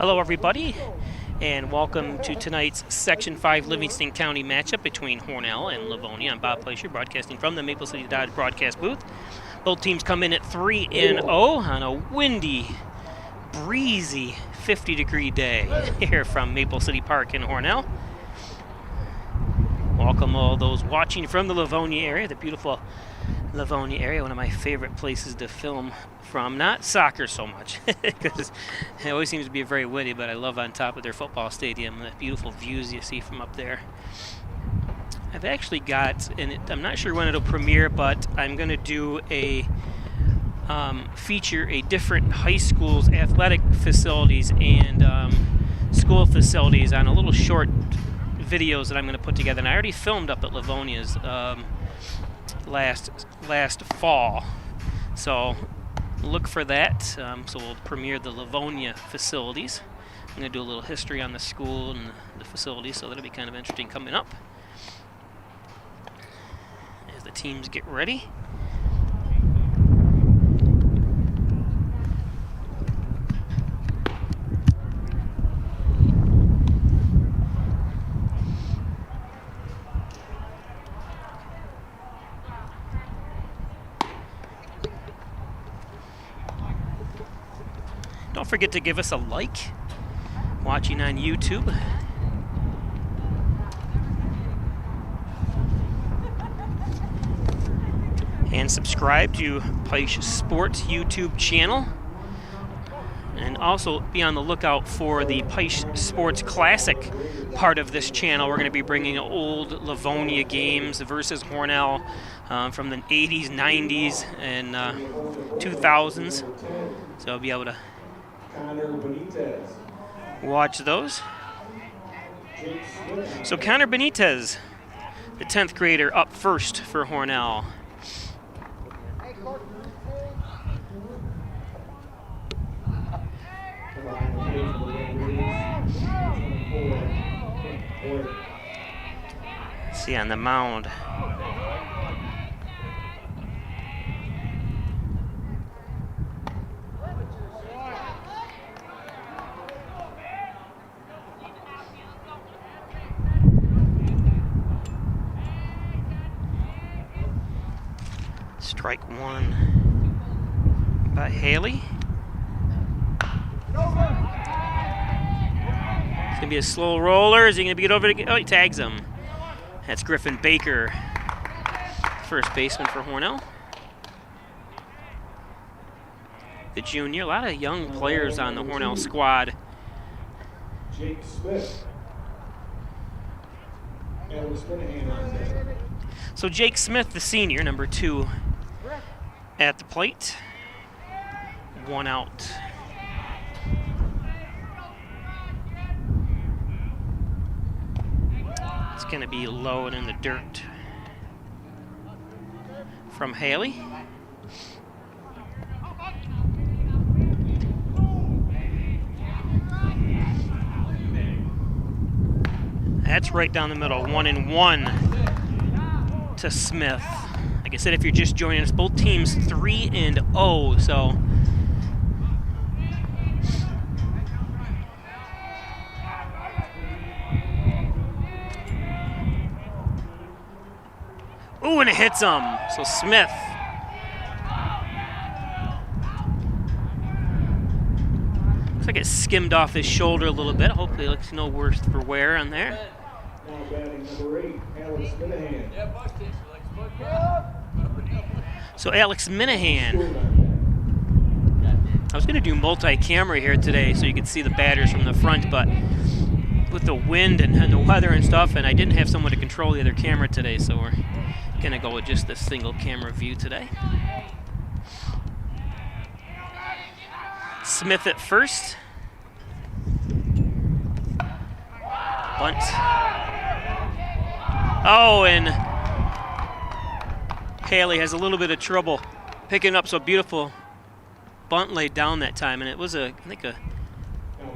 Hello everybody, and welcome to tonight's Section 5 Livingston County matchup between Hornell and Livonia. I'm Bob Placer, broadcasting from the Maple City Dodge broadcast booth. Both teams come in at 3-0 on a windy, breezy 50-degree day here from Maple City Park in Hornell. Welcome all those watching from the Livonia area, the beautiful Livonia area, one of my favorite places to film from. Not soccer so much, because it always seems to be very windy, but I love on top of their football stadium, the beautiful views you see from up there. I've actually got, and I'm not sure when it'll premiere, but I'm going to do a feature a different high school's athletic facilities and school facilities on a little short videos that I'm going to put together. And I already filmed up at Livonia's last fall, so look for that. So we'll premiere the Livonia facilities. I'm going to do a little history on the school and the facilities, so that'll be kind of interesting coming up as the teams get ready. Don't forget to give us a like watching on YouTube. And subscribe to Peisch Sports YouTube channel. And also be on the lookout for the Peisch Sports Classic part of this channel. We're going to be bringing old Livonia games versus Hornell from the 80s, 90s, and 2000s. So I'll be able to watch those. So Connor Benitez, the 10th grader, up first for Hornell. See on the mound. Strike one by Haley. It's going to be a slow roller. Is he going to get over to... Oh, he tags him. That's Griffin Baker, first baseman for Hornell. The junior. A lot of young players on the Hornell squad. Jake Smith. Alex Minahan on deck. So Jake Smith, the senior, number 2 at the plate. 1 out. It's going to be low and in the dirt from Haley. That's right down the middle. 1-1 to Smith. Like I said, if you're just joining us, both teams 3-0, so ooh, and it hits him. So Smith. Looks like it skimmed off his shoulder a little bit. Hopefully it looks no worse for wear on there. Now batting number 8, Alex Minahan. So Alex Minahan. I was going to do multi-camera here today so you could see the batters from the front, but with the wind and the weather and stuff, and I didn't have someone to control the other camera today, so we're going to go with just this single camera view today. Smith at first. Bunt. Oh, and Haley has a little bit of trouble picking up, so beautiful bunt laid down that time, and it was I think a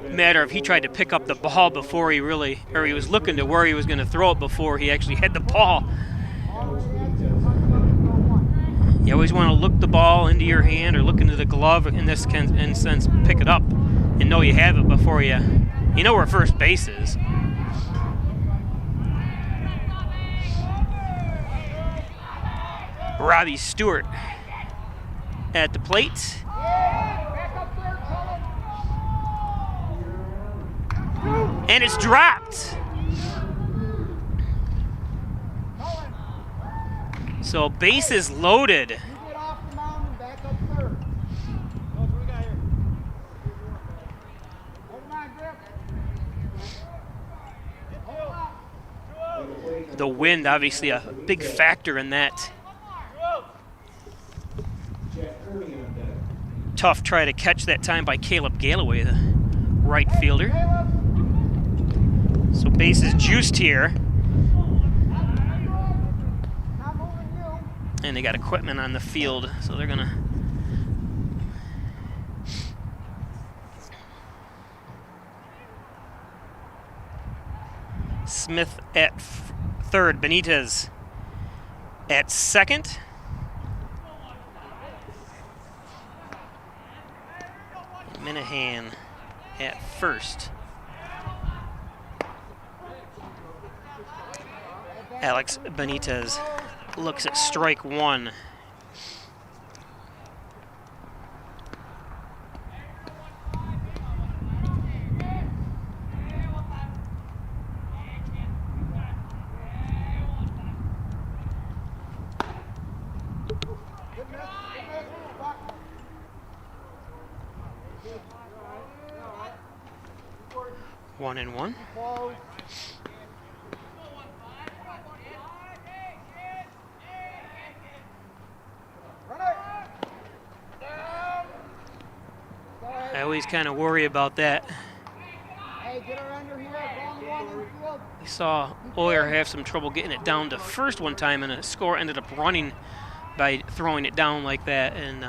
matter of he tried to pick up the ball before he really, or he was looking to where he was going to throw it before he actually had the ball. You always want to look the ball into your hand or look into the glove, in this sense, pick it up and know you have it before you know where first base is. Robbie Stewart at the plate. And it's dropped. So base is loaded. The wind, obviously, a big factor in that. Tough try to catch that time by Caleb Galloway, the right fielder. So base is juiced here. And they got equipment on the field, so they're gonna Smith at third, Benitez at second. Minahan at first. Alex Benitez looks at strike one. One and one. I always kind of worry about that. We saw Oyer have some trouble getting it down to first one time, and a score ended up running by throwing it down like that. And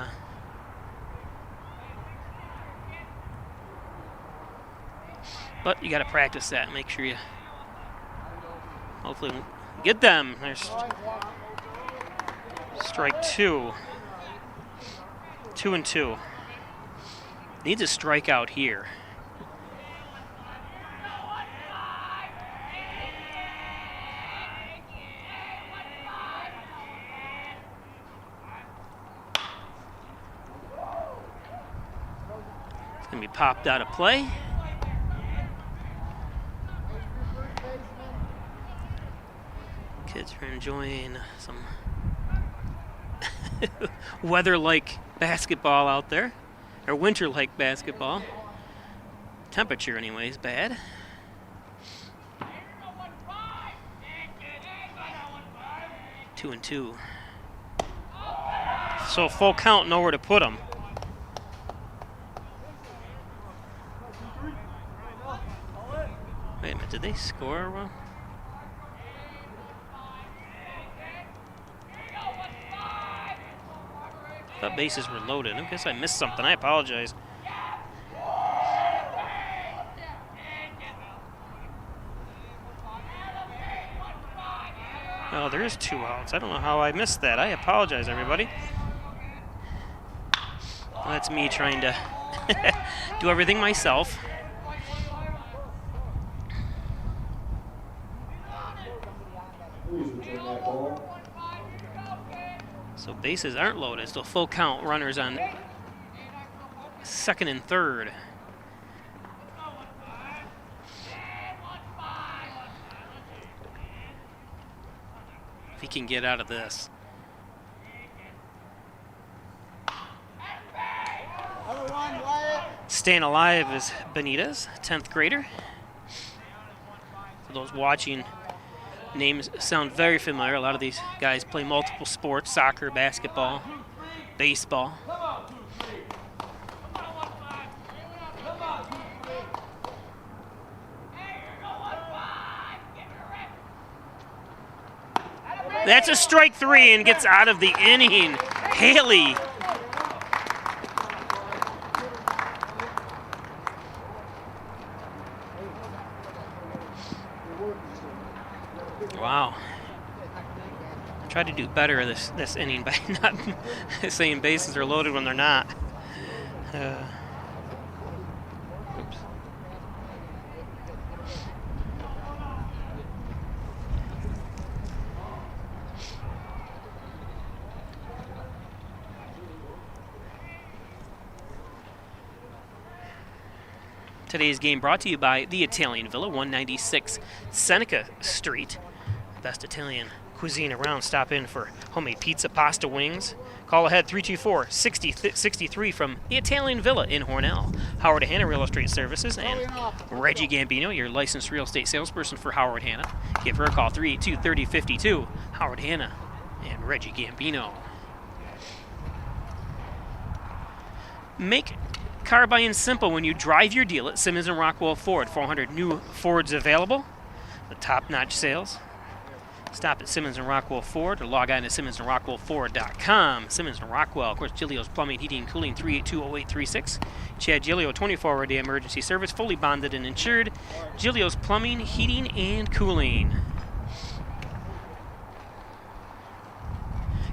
but you got to practice that. Make sure you hopefully get them. There's strike two. 2-2. Needs a strikeout here. It's going to be popped out of play. Kids are enjoying some weather-like basketball out there. Or winter-like basketball. Temperature, anyways, bad. Two and two. So full count, nowhere to put them. Wait a minute, did they score? Well, I thought bases were loaded. I guess I missed something. I apologize. Oh, there is 2 outs. I don't know how I missed that. I apologize, everybody. Well, that's me trying to do everything myself. So bases aren't loaded. Still full count. Runners on second and third. If he can get out of this. Staying alive is Benitez, 10th grader. For those watching, names sound very familiar. A lot of these guys play multiple sports: soccer, basketball, baseball. That's a strike 3 and gets out of the inning. Haley. Wow. Tried to do better this inning by not saying bases are loaded when they're not. Today's game brought to you by the Italian Villa, 196 Seneca Street. Best Italian cuisine around. Stop in for homemade pizza, pasta, wings. Call ahead 324-6063 from the Italian Villa in Hornell. Howard Hanna Real Estate Services and Reggie Gambino, your licensed real estate salesperson for Howard Hanna. Give her a call, 382-3052. Howard Hanna and Reggie Gambino. Make car buying simple when you drive your deal at Simmons & Rockwell Ford. 400 new Fords available. The top-notch sales. Stop at Simmons & Rockwell Ford or log on to SimmonsandRockwellFord.com. Simmons & Rockwell, of course, Giglio's Plumbing, Heating, and Cooling, 382-0836. Chad Giglio, 24-hour-day emergency service, fully bonded and insured. Giglio's Plumbing, Heating, and Cooling.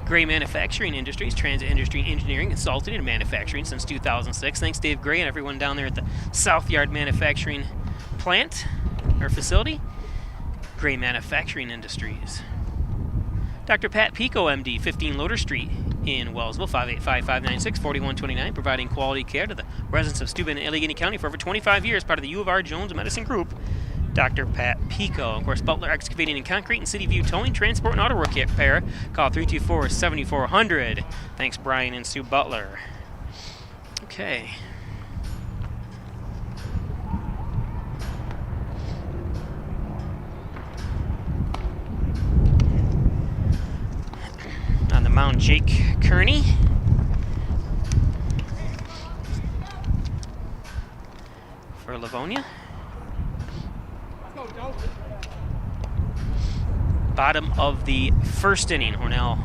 Gray Manufacturing Industries, transit industry engineering, consulting, and manufacturing since 2006. Thanks, Dave Gray, and everyone down there at the South Yard Manufacturing plant or facility. Gray Manufacturing Industries. Dr. Pat Pico, MD, 15 Loader Street in Wellsville, 585-596-4129, providing quality care to the residents of Steuben and Allegheny County for over 25 years, part of the U of R Jones Medicine Group. Dr. Pat Pico. Of course, Butler Excavating and Concrete and City View Towing, Transport, and Auto Repair. Call 324-7400. Thanks, Brian and Sue Butler. Okay. On the mound, Jake Kearney. For Livonia. Bottom of the first inning, Hornell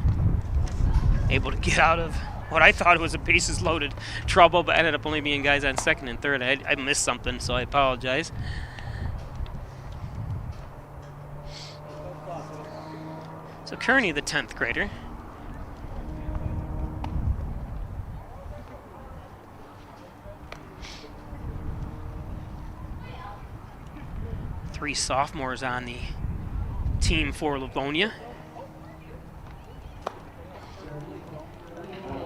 able to get out of what I thought was a bases loaded trouble, but ended up only being guys on second and third. I missed something, so I apologize. So Kearney, the 10th grader. Three sophomores on the team for Livonia.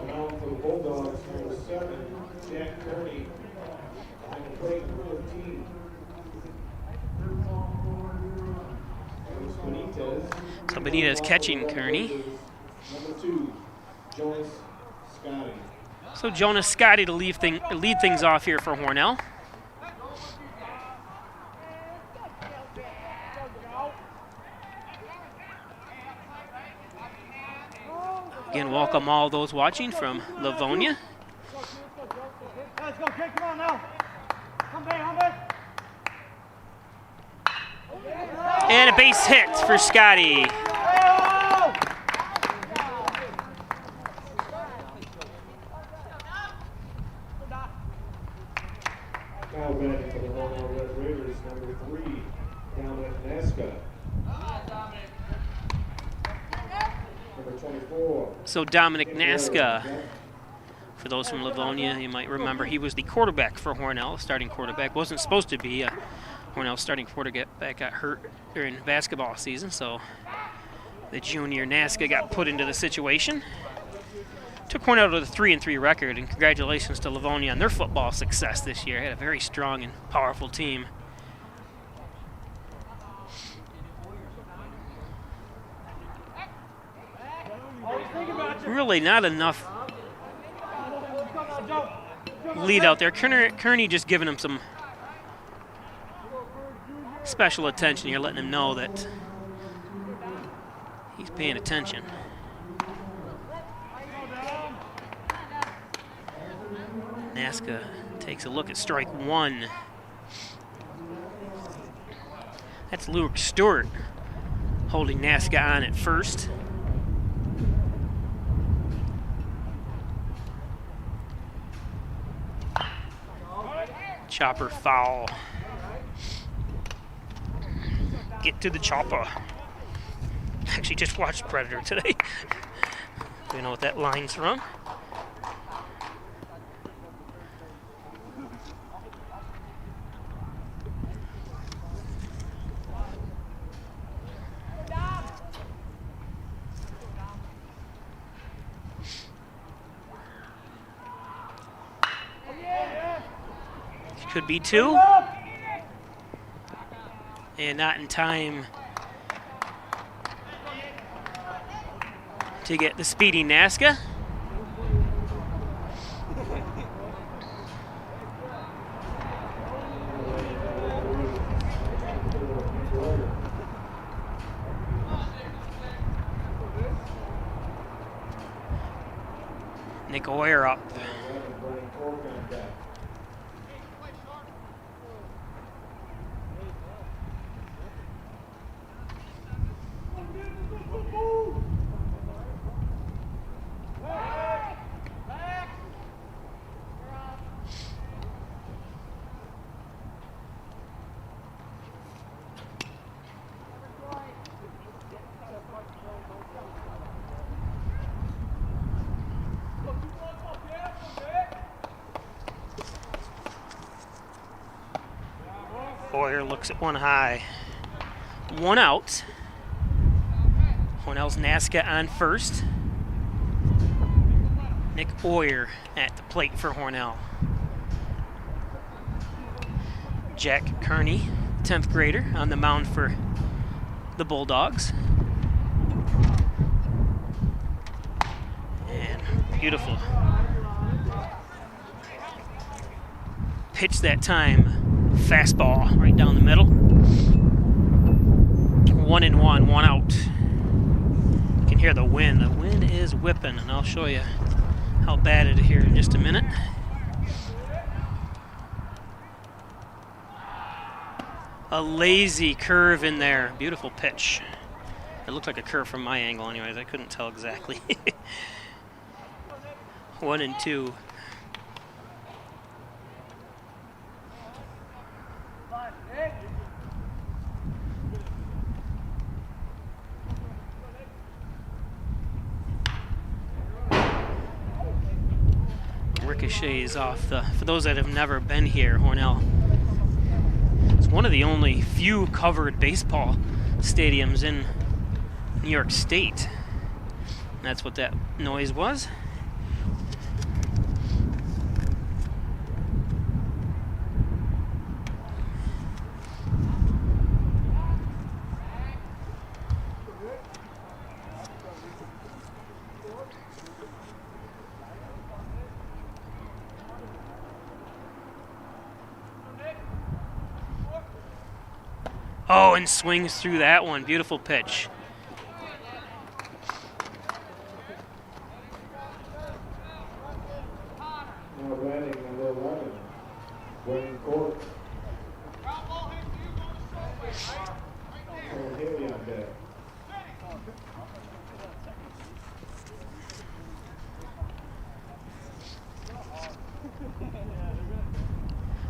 Now for the Bulldogs, number 7, Jack Kearney. And play 14. So Benitez catching Kearney. Number 2, Jonas Scotty. So Jonas Scotty to lead things off here for Hornell. Again, welcome all those watching from Livonia. Let's go, kid, come on now. Come back. And a base hit for Scotty. Now batting for the Hornell Red Raiders, number 3, Dominic Nasca. Number 24. So Dominic Nasca, for those from Livonia, you might remember he was the quarterback for Hornell, starting quarterback. Wasn't supposed to be. Hornell's starting quarterback got hurt during basketball season, so the junior Nasca got put into the situation. Took Hornell to the 3-3 record, and congratulations to Livonia on their football success this year. Had a very strong and powerful team. Really not enough lead out there. Kearney just giving him some special attention here, letting him know that he's paying attention. Nasca takes a look at strike one. That's Luke Stewart holding Nasca on at first. Chopper foul. Get to the chopper. Actually just watched Predator today. You know what that line's from. Could be two. And not in time to get the speedy Nazca. Nick Oyer up. Boyer looks at one high. One out. Hornell's Nazca on first. Nick Oyer at the plate for Hornell. Jack Kearney, 10th grader, on the mound for the Bulldogs. And beautiful pitch that time. Fastball right down the middle. 1-1, one out. You can hear the wind. The wind is whipping, and I'll show you how bad it is here in just a minute. A lazy curve in there. Beautiful pitch. It looked like a curve from my angle anyways. I couldn't tell exactly. 1-2. Ricochets off the, for those that have never been here, Hornell. It's one of the only few covered baseball stadiums in New York State. And that's what that noise was. Oh, and swings through that one. Beautiful pitch. Now batting number 11, Wayne Court. Haley on deck.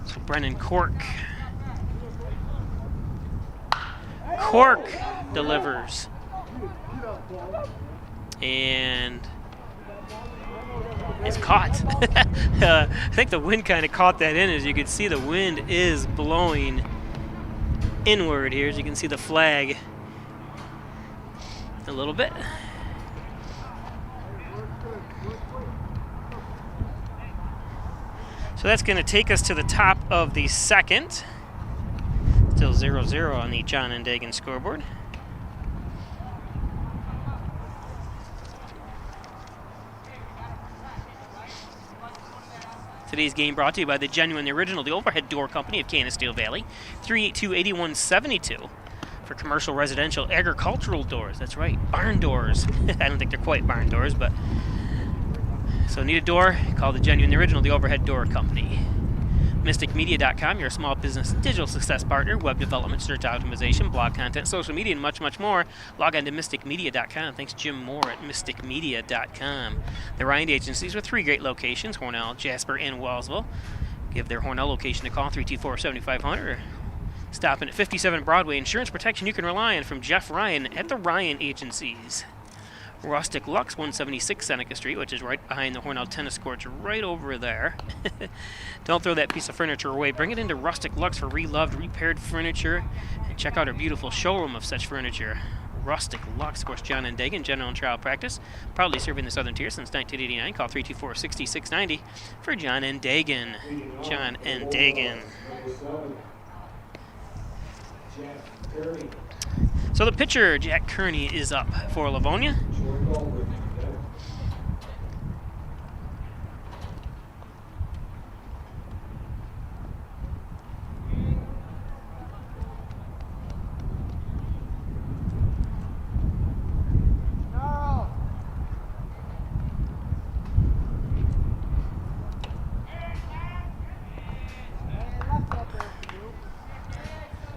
So Brennan Cork. Cork delivers. And it's caught. I think the wind kind of caught that in. As you can see, the wind is blowing inward here. As you can see the flag a little bit. So that's going to take us to the top of the second. Still 0-0 on the John and Dagan scoreboard. Today's game brought to you by the Genuine, the Original, the Overhead Door Company of Canisteo Valley. 382-8172 for commercial, residential, agricultural doors. That's right, barn doors. I don't think they're quite barn doors, but... So need a door? Call the Genuine, the Original, the Overhead Door Company. MysticMedia.com, your small business digital success partner, web development, search optimization, blog content, social media, and much, much more. Log on to MysticMedia.com. Thanks, Jim Moore at MysticMedia.com. The Ryan Agencies with 3 great locations, Hornell, Jasper, and Wellsville. Give their Hornell location a call, 324-7500, or stop in at 57 Broadway. Insurance protection you can rely on from Jeff Ryan at the Ryan Agencies. Rustic Lux, 176 Seneca Street, which is right behind the Hornell tennis courts, right over there. Don't throw that piece of furniture away. Bring it into Rustic Lux for reloved, repaired furniture, and check out our beautiful showroom of such furniture. Rustic Lux, of course, John and Dagan, General and Trial Practice, proudly serving the Southern Tier since 1989. Call 324-6690 for John and Dagan. John and Dagan. Jack Kearney. So the pitcher, Jack Kearney, is up for Livonia. Short Goldberg. Yep. No.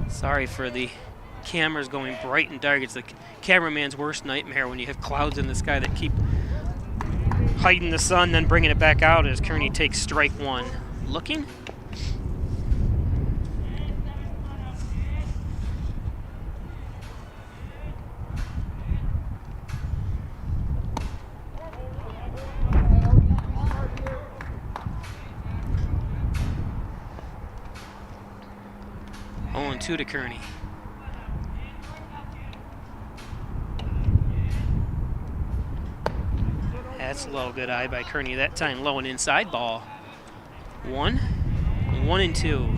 Sorry for the cameras going bright and dark. It's the cameraman's worst nightmare when you have clouds in the sky that keep hiding the sun, then bringing it back out as Kearney takes strike one. Looking. Oh, and 2 to Kearney. That's low. Good eye by Kearney that time. Low and inside. Ball. 1. 1 and 2.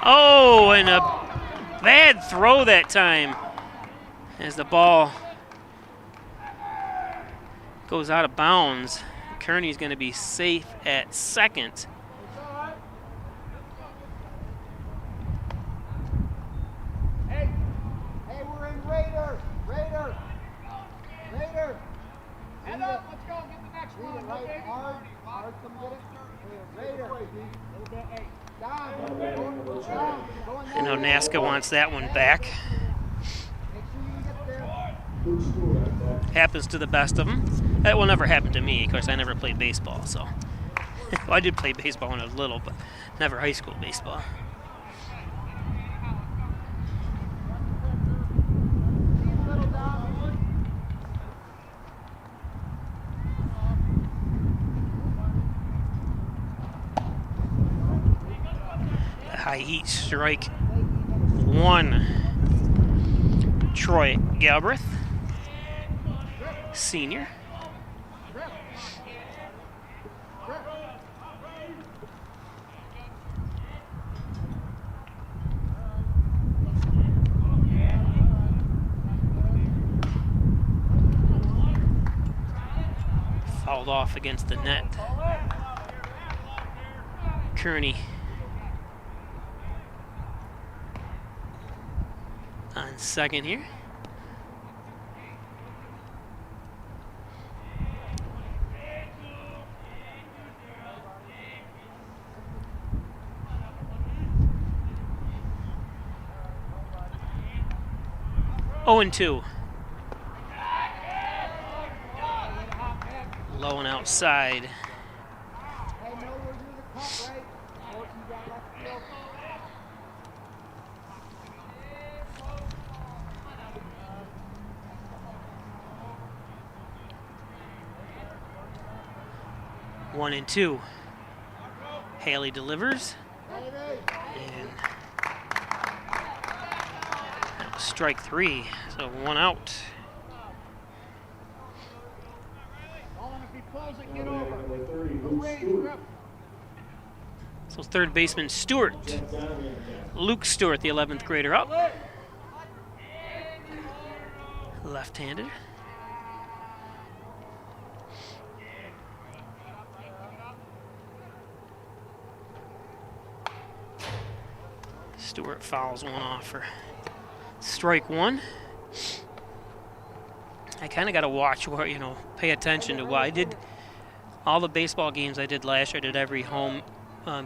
Oh, and a bad throw that time as the ball goes out of bounds. Kearney's going to be safe at second. Hey, we're in Raider. Raider. Head up, let's go, get the next one. Right, hard, come get it. Raider. A little bit, hey. Down. I know Nasca wants that one back. Make sure you get there. Good score on that. Happens to the best of them. That will never happen to me. Of course, I never played baseball, so. Well, I did play baseball when I was little, but never high school baseball. High heat strike 1. Troy Galbraith, senior. Fouled off against the net. Kearney on second here. Oh, and 2. Low and outside. Hey, no, we're doing the cup, right? Or you got left field. One and 2. Haley delivers. And that was strike 3. So 1 out. If he pulls it, get Number over. 30, Go Luke range, Stewart. grip. So third baseman Stewart. Luke Stewart, the 11th grader, up. Left-handed. Stewart fouls one off for strike 1. I kind of got to watch where, pay attention to what I did. All the baseball games I did last year, I did every home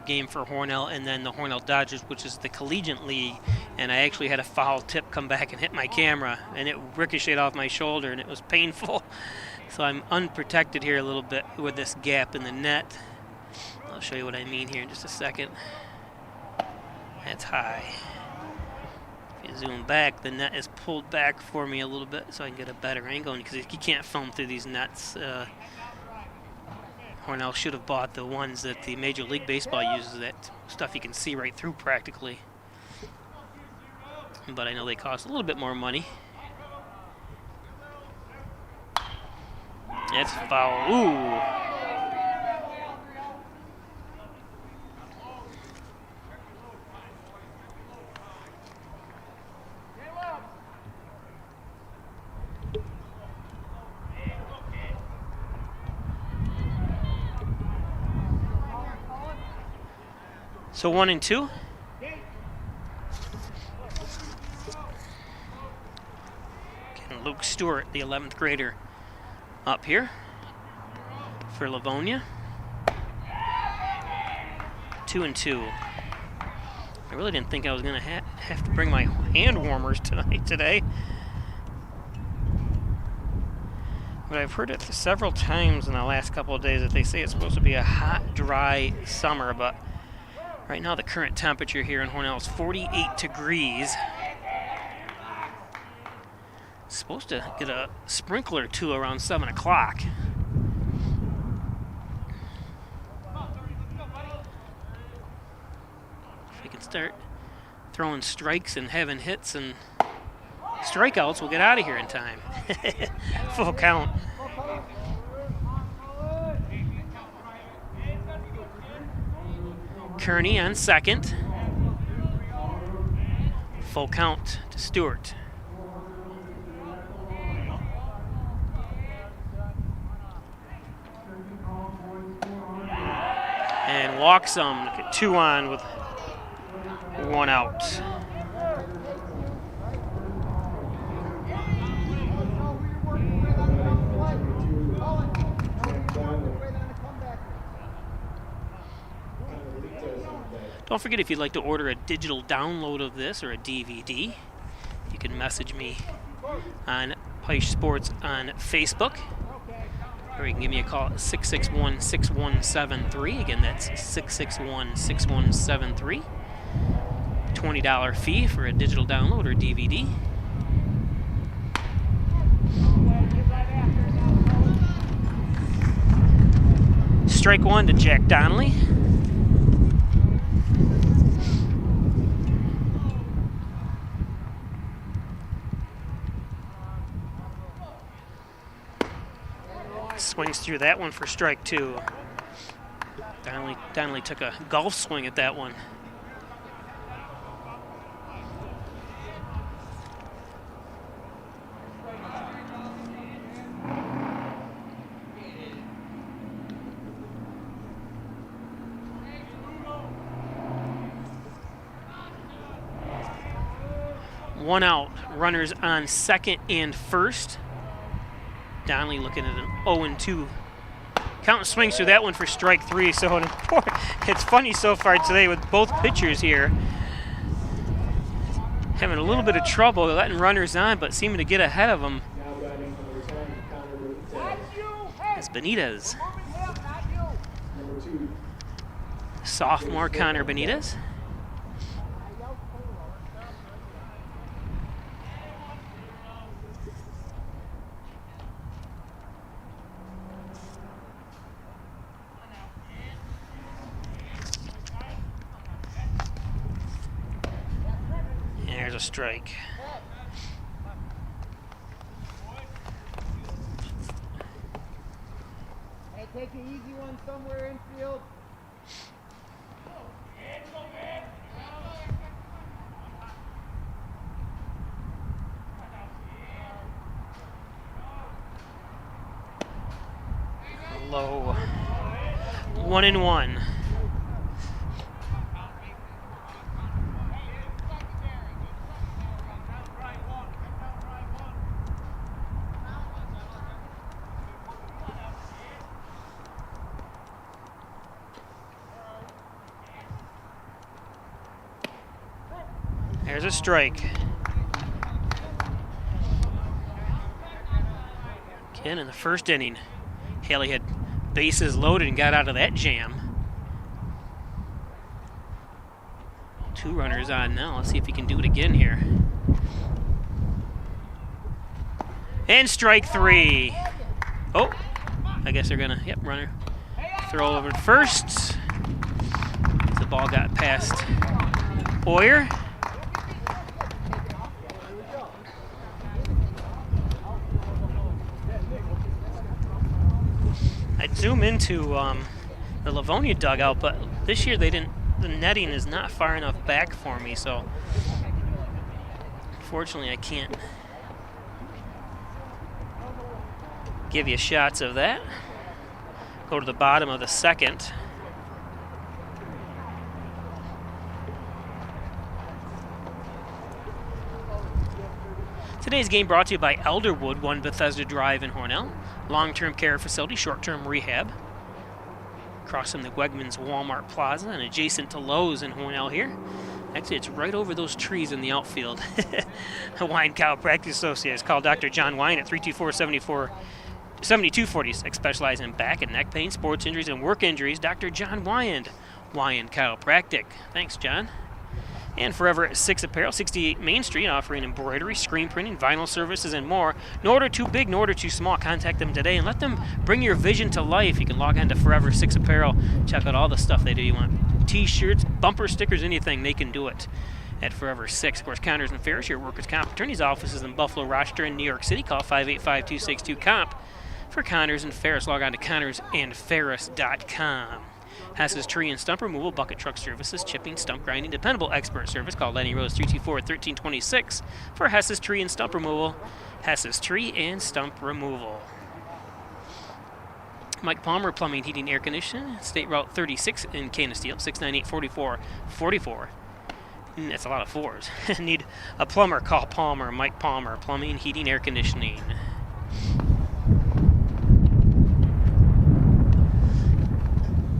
game for Hornell and then the Hornell Dodgers, which is the collegiate league. And I actually had a foul tip come back and hit my camera, and it ricocheted off my shoulder, and it was painful. So I'm unprotected here a little bit with this gap in the net. I'll show you what I mean here in just a second. That's high. If you zoom back, the net is pulled back for me a little bit so I can get a better angle, because you can't film through these nets. Hornell should have bought the ones that the Major League Baseball uses, that stuff you can see right through practically. But I know they cost a little bit more money. That's foul. Ooh. So 1 and 2. Getting Luke Stewart, the 11th grader, up here for Livonia. 2 and 2. I really didn't think I was going to have to bring my hand warmers today. But I've heard it several times in the last couple of days that they say it's supposed to be a hot, dry summer, but right now the current temperature here in Hornell is 48 degrees. Supposed to get a sprinkler or two around 7 o'clock. If we can start throwing strikes and having hits and strikeouts, we'll get out of here in time. Full count. Kearney on second. Full count to Stewart. And walks him. Look at 2 on with 1 out. Don't forget, if you'd like to order a digital download of this or a DVD, you can message me on Peisch Sports on Facebook, or you can give me a call at 661-6173. Again, that's 661-6173. $20 fee for a digital download or DVD. Strike 1 to Jack Donnelly. Swings through that one for strike 2. Donnelly took a golf swing at that one. One out, runners on second and first. Donnelly looking at an 0-2 count, swings through that one for strike 3. So it's funny so far today with both pitchers here having a little bit of trouble letting runners on, but seeming to get ahead of them. It's Benitez. Sophomore Connor Benitez. There's a strike. Hey, take an easy one somewhere infield. Low. 1-1. There's a strike. Again, in the first inning, Haley had bases loaded and got out of that jam. 2 runners on now. Let's see if he can do it again here. And strike 3. Oh, I guess they're gonna, runner. Throw over to first. The ball got past Boyer. I'd zoom into the Livonia dugout, but this year they didn't. The netting is not far enough back for me, so unfortunately I can't give you shots of that. Go to the bottom of the second. Today's game brought to you by Elderwood, 1 Bethesda Drive in Hornell. Long-term care facility, short-term rehab. Across from the Wegmans Walmart Plaza and adjacent to Lowe's in Hornell here. Actually, it's right over those trees in the outfield. Hawaiian Chiropractic Associates. Call Dr. John Wine at 324-7246. Specializing in back and neck pain, sports injuries, and work injuries. Dr. John Wine Chiropractic. Thanks, John. And Forever at 6 Apparel, 68 Main Street, offering embroidery, screen printing, vinyl services, and more. No order too big, no order too small. Contact them today and let them bring your vision to life. You can log on to Forever 6 Apparel. Check out all the stuff they do. You want T-shirts, bumper stickers, anything, they can do it at Forever 6. Of course, Connors and Ferris, your workers' comp attorney's offices in Buffalo, Rochester, and New York City. Call 585-262-COMP for Connors and Ferris. Log on to connorsandferris.com. Hess's Tree and Stump Removal, Bucket Truck Services, Chipping, Stump Grinding, Dependable Expert Service. Call Lenny Rose 324-1326 for Hess's Tree and Stump Removal. Hess's Tree and Stump Removal. Mike Palmer, Plumbing, Heating, Air Conditioning, State Route 36 in Canisteel, 698-4444. That's a lot of fours. Need a plumber? Call Palmer, Mike Palmer, Plumbing, Heating, Air Conditioning.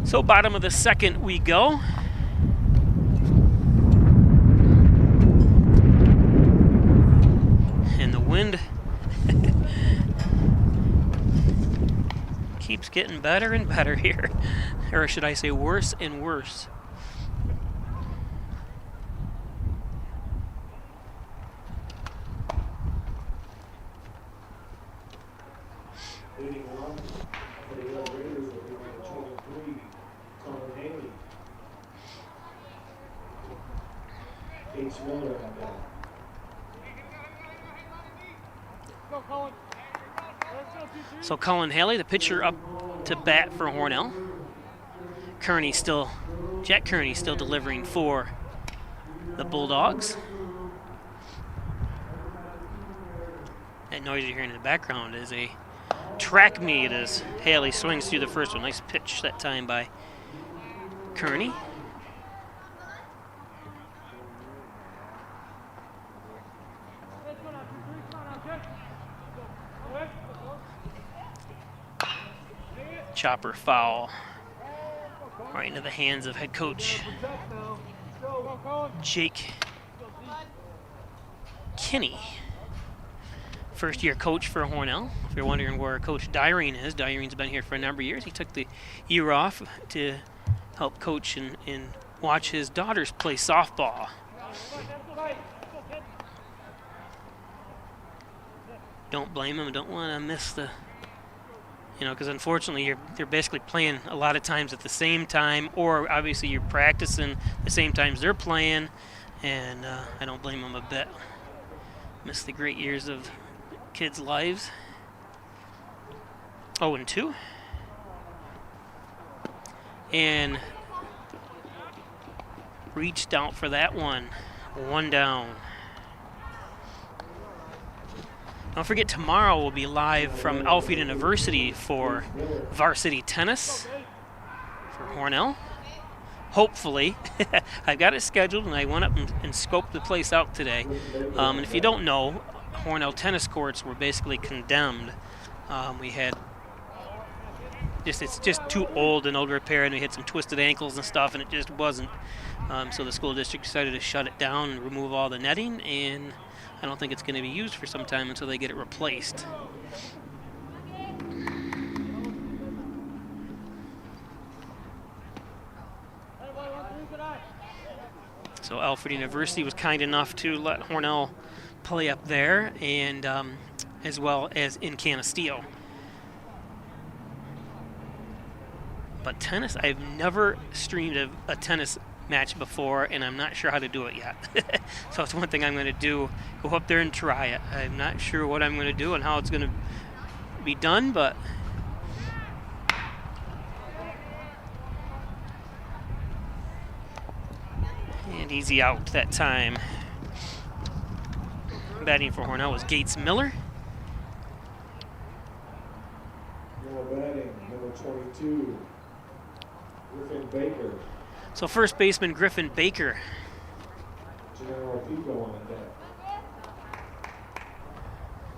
So bottom of the second we go. And the wind keeps getting better and better here. Or should I say worse and worse. Leading off for the Red Raiders will be number 23, Hornell. H. Miller at that. So Cullen Haley, the pitcher, up to bat for Hornell. Jack Kearney still delivering for the Bulldogs. That noise you're hearing in the background is a track meet as Haley swings through the first one. Nice pitch that time by Kearney. Chopper foul right into the hands of head coach Jake Kinney. First-year coach for Hornell. If you're wondering where Coach Dyring is, Dyring's been here for a number of years. He took the year off to help coach and watch his daughters play softball. Don't blame him. Don't want to miss the, because unfortunately they're basically playing a lot of times at the same time, or obviously you're practicing the same times they're playing, and I don't blame him a bit. Miss the great years of kids' lives. 0-2. And reached out for that one. One down. Don't forget, tomorrow we'll be live from Alfred University for varsity tennis for Hornell. Hopefully. I've got it scheduled, and I went up and scoped the place out today. And if you don't know, Hornell tennis courts were basically condemned. We had it's just too old and old repair, and we had some twisted ankles and stuff, and it just wasn't. So the school district decided to shut it down and remove all the netting, and I don't think it's going to be used for some time until they get it replaced. So Alfred University was kind enough to let Hornell play up there, and as well as in Canisteo. But tennis, I've never streamed a tennis match before, and I'm not sure how to do it yet. So it's one thing I'm going to do, go up there and try it. I'm not sure what I'm going to do and how it's going to be done, but An easy out that time. Batting for Hornell was Gates Miller. Now batting, number 22, Griffin Baker. So first baseman Griffin Baker. General Pico on the deck.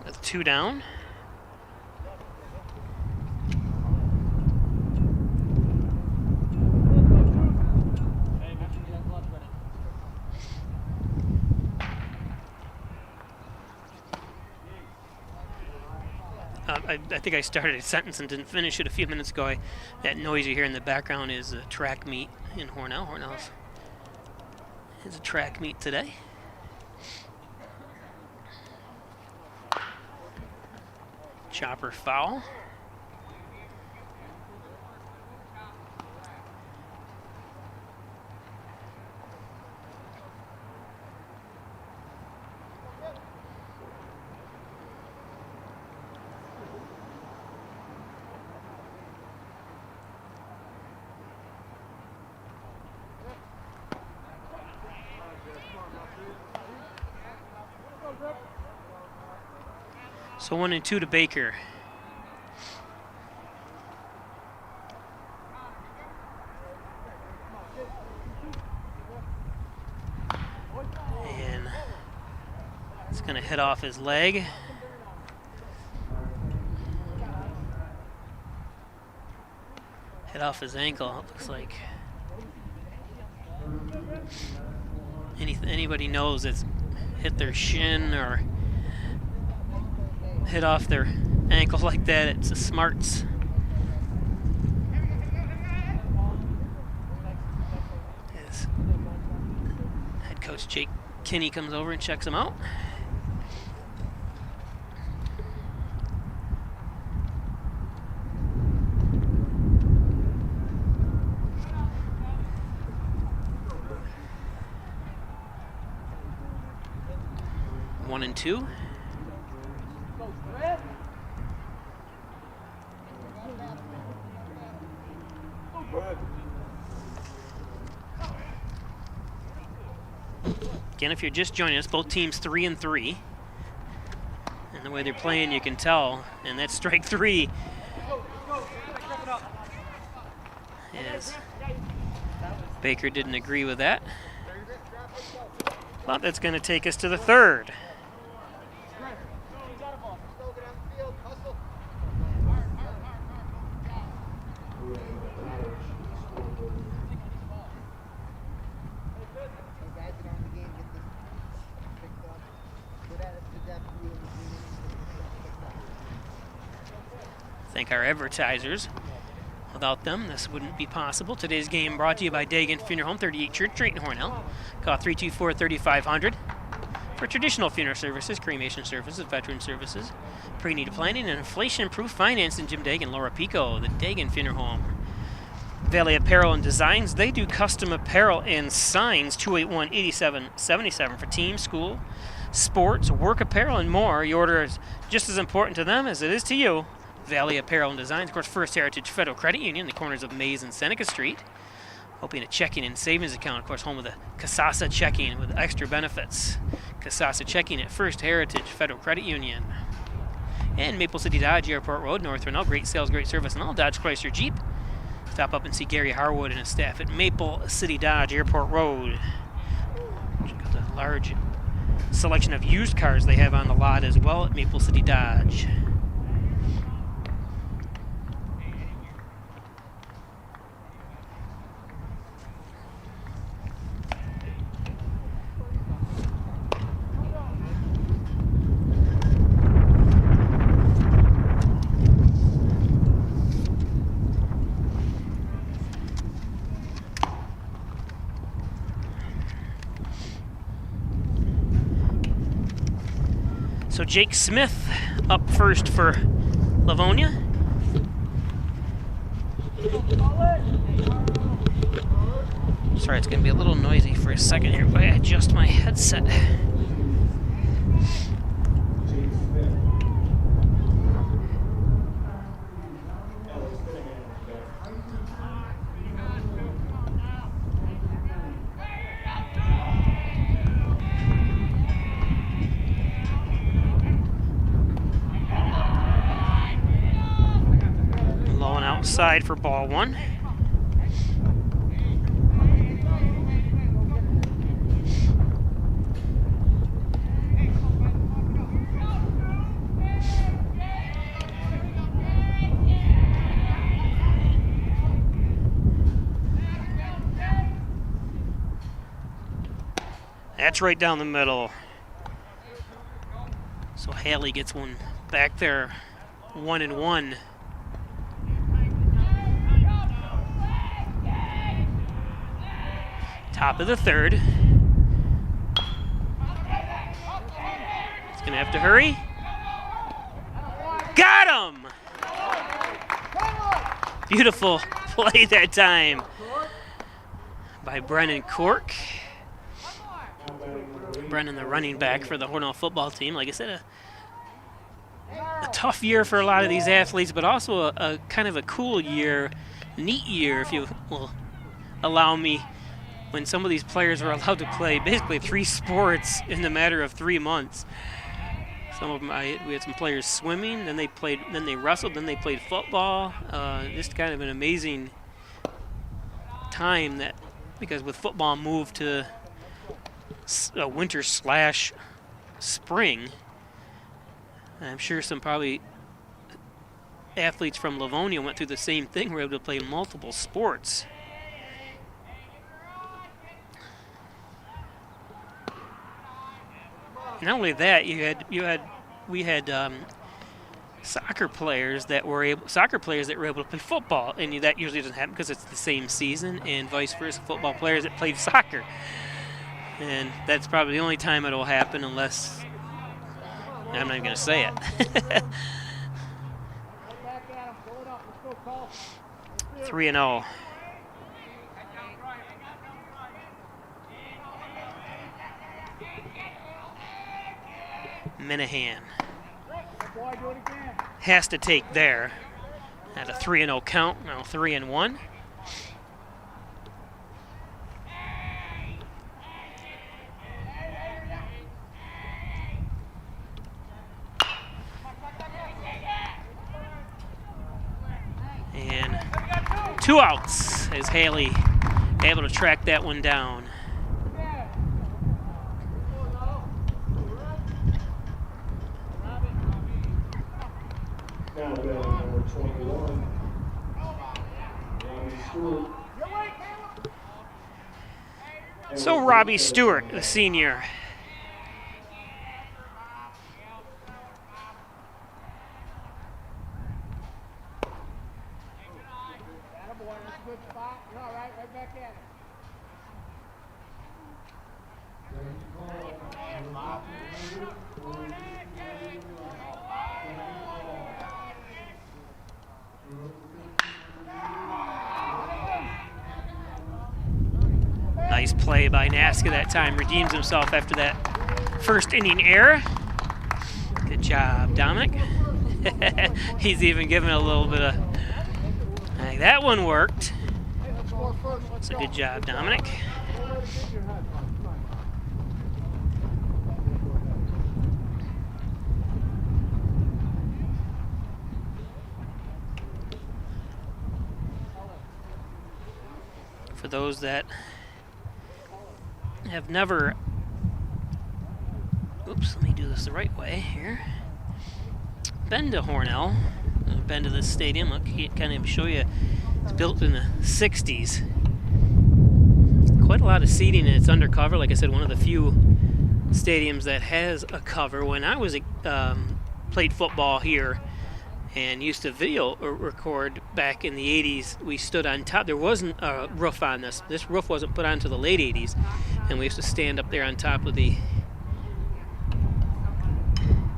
With 2 down. I think I started a sentence and didn't finish it a few minutes ago. That noise you hear in the background is a track meet in Hornell. Hornell is a track meet today. Chopper foul. So 1 and 2 to Baker. And it's going to hit off his leg. Hit off his ankle, it looks like. Anybody knows it's hit their shin or hit off their ankle like that, it's a smarts. As head coach Jake Kinney comes over and checks him out. One and 2. Again, if you're just joining us, both teams 3 and 3. And the way they're playing, you can tell. And that's strike 3. Yes. Baker didn't agree with that. But that's going to take us to the 3rd. Thank our advertisers. Without them, this wouldn't be possible. Today's game brought to you by Dagan Funeral Home, 38 Church Street in Hornell. Call 324-3500 for traditional funeral services, cremation services, veteran services, pre-need planning, and inflation-proof financing. Jim Dagan, Laura Pico, the Dagan Funeral Home. Valley Apparel and Designs, they do custom apparel and signs. 281-8777 for team, school, sports, work apparel, and more. Your order is just as important to them as it is to you. Valley Apparel and Designs, of course, First Heritage Federal Credit Union, the corners of Mays and Seneca Street. Opening a checking and savings account, of course, home of the Casasa Checking with extra benefits. Casasa Checking at First Heritage Federal Credit Union. And Maple City Dodge, Airport Road, North Hornell. Great sales, great service, and all Dodge, Chrysler, Jeep. Stop up and see Gary Harwood and his staff at Maple City Dodge, Airport Road. Got a large selection of used cars they have on the lot as well at Maple City Dodge. So Jake Smith up first for Livonia. Sorry, it's going to be a little noisy for a second here, but I adjust my headset. side for ball one. That's right down the middle. So Haley gets one back there, 1-1. Top of the third. It's gonna have to hurry. Got him! Beautiful play that time by Brennan Cork. Brennan, the running back for the Hornell football team. Like I said, a tough year for a lot of these athletes, but also a kind of a cool year, neat year, if you will allow me, when some of these players were allowed to play basically 3 sports in the matter of 3 months. Some of them, we had some players swimming, then they wrestled, then they played football. Just kind of an amazing time, that because with football moved to winter/spring, I'm sure some probably athletes from Livonia went through the same thing, were able to play multiple sports. Not only that, we had soccer players that were able to play football, and that usually doesn't happen because it's the same season, and vice versa, football players that played soccer. And that's probably the only time it'll happen, unless I'm not even going to say it. 3-0. Minahan has to take there at a 3-0 count. Now 3-1. And 2 outs as Haley able to track that one down. Now batting number 21, Robbie Stewart. So Robbie Stewart, the senior. Nice play by Naska that time. Redeems himself after that first inning error. Good job, Dominic. He's even given a little bit of... Hey, that one worked. So good job, Dominic. For those that have never, oops, let me do this the right way here, been to Hornell, been to this stadium, look, kind of show you, it's built in the 60s. Quite a lot of seating, and it's undercover. Like I said, one of the few stadiums that has a cover. When I was played football here and used to video record back in the 80s, we stood on top. There wasn't a roof on this. This roof wasn't put on until the late 80s, and we used to stand up there on top of the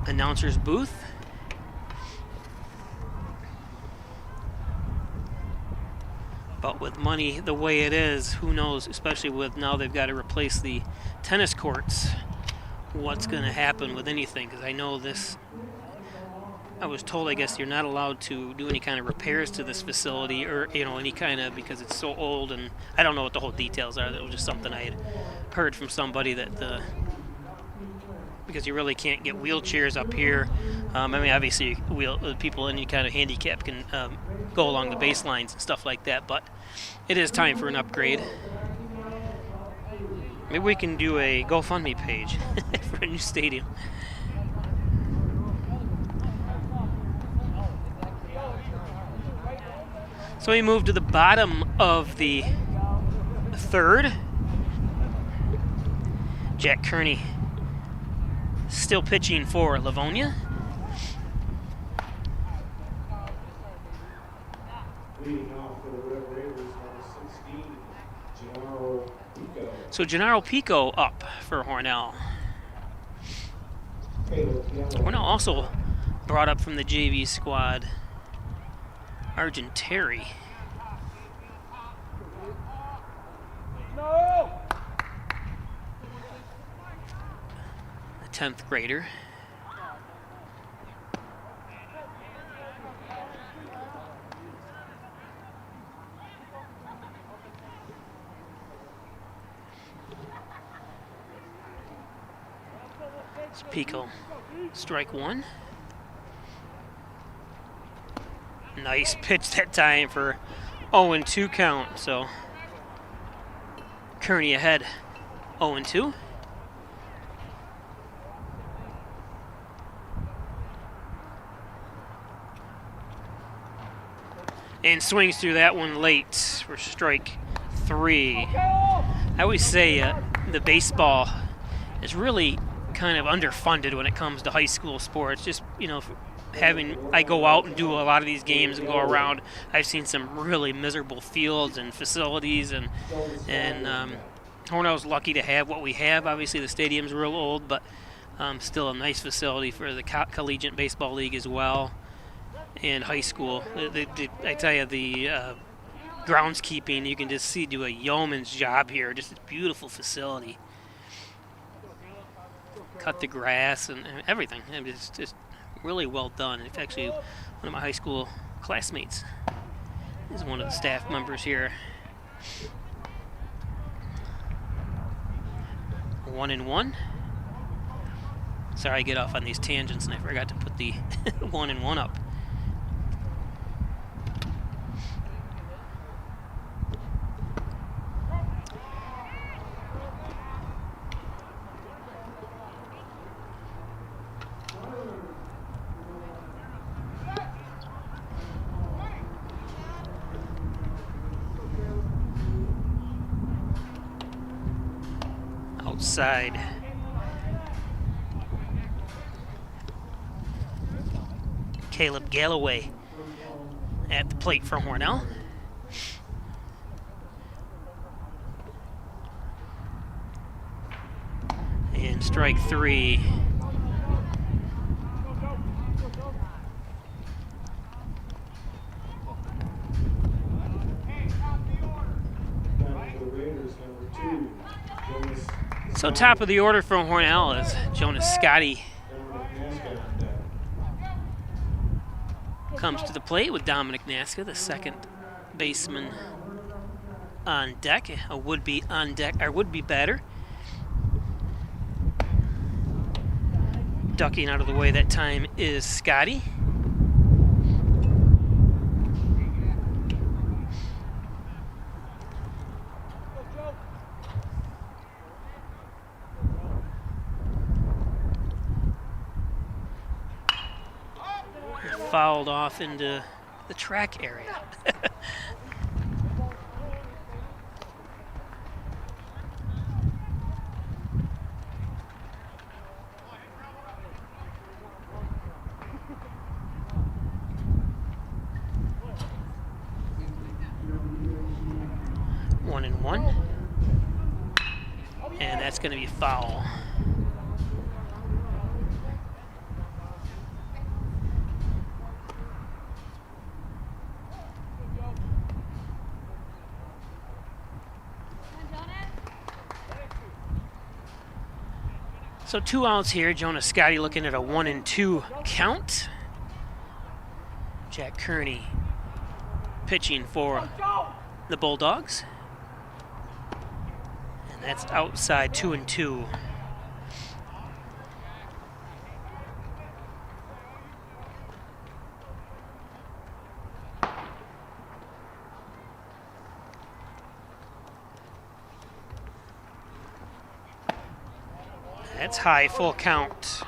announcer's booth. But with money the way it is, who knows, especially with now they've got to replace the tennis courts, what's going to happen with anything. Because I know this, I was told, I guess, you're not allowed to do any kind of repairs to this facility, or, you know, any kind of, because it's so old, and I don't know what the whole details are. That was just something I had heard from somebody, that because you really can't get wheelchairs up here. I mean, obviously, people in any kind of handicap can go along the baselines and stuff like that, but it is time for an upgrade. Maybe we can do a GoFundMe page for a new stadium. So we move to the bottom of the third. Jack Kearney still pitching for Livonia. Leading off for the Red Raiders, number 16, Gennaro Pico. So Gennaro Pico up for Hornell. Hornell also brought up from the JV squad Argenteri. No! A 10th grader. It's Pico. Strike one. Nice pitch that time for 0-2 count. So Kearney ahead 0-2. And swings through that one late for strike three. I always say the baseball is really kind of underfunded when it comes to high school sports. Just, you know, I go out and do a lot of these games and go around. I've seen some really miserable fields and facilities, and Hornell's lucky to have what we have. Obviously, the stadium's real old, but still a nice facility for the collegiate baseball league as well, and high school. I tell you, the groundskeeping, you can just see, do a yeoman's job here. Just a beautiful facility. Cut the grass and everything. It's just really well done. It's actually one of my high school classmates is one of the staff members here. 1-1. Sorry, I get off on these tangents and I forgot to put the 1-1 up. Outside. Caleb Galloway at the plate for Hornell. And strike three. So top of the order from Hornell is Jonas Scotty. Comes to the plate with Dominic Naska, the second baseman on deck, a would-be on deck, or would-be batter. Ducking out of the way that time is Scotty. Fouled off into the track area. One and one. And that's going to be foul. So 2 outs here. Jonas Scotty looking at a 1-2 count. Jack Kearney pitching for the Bulldogs. And that's outside 2-2. That's high, full count.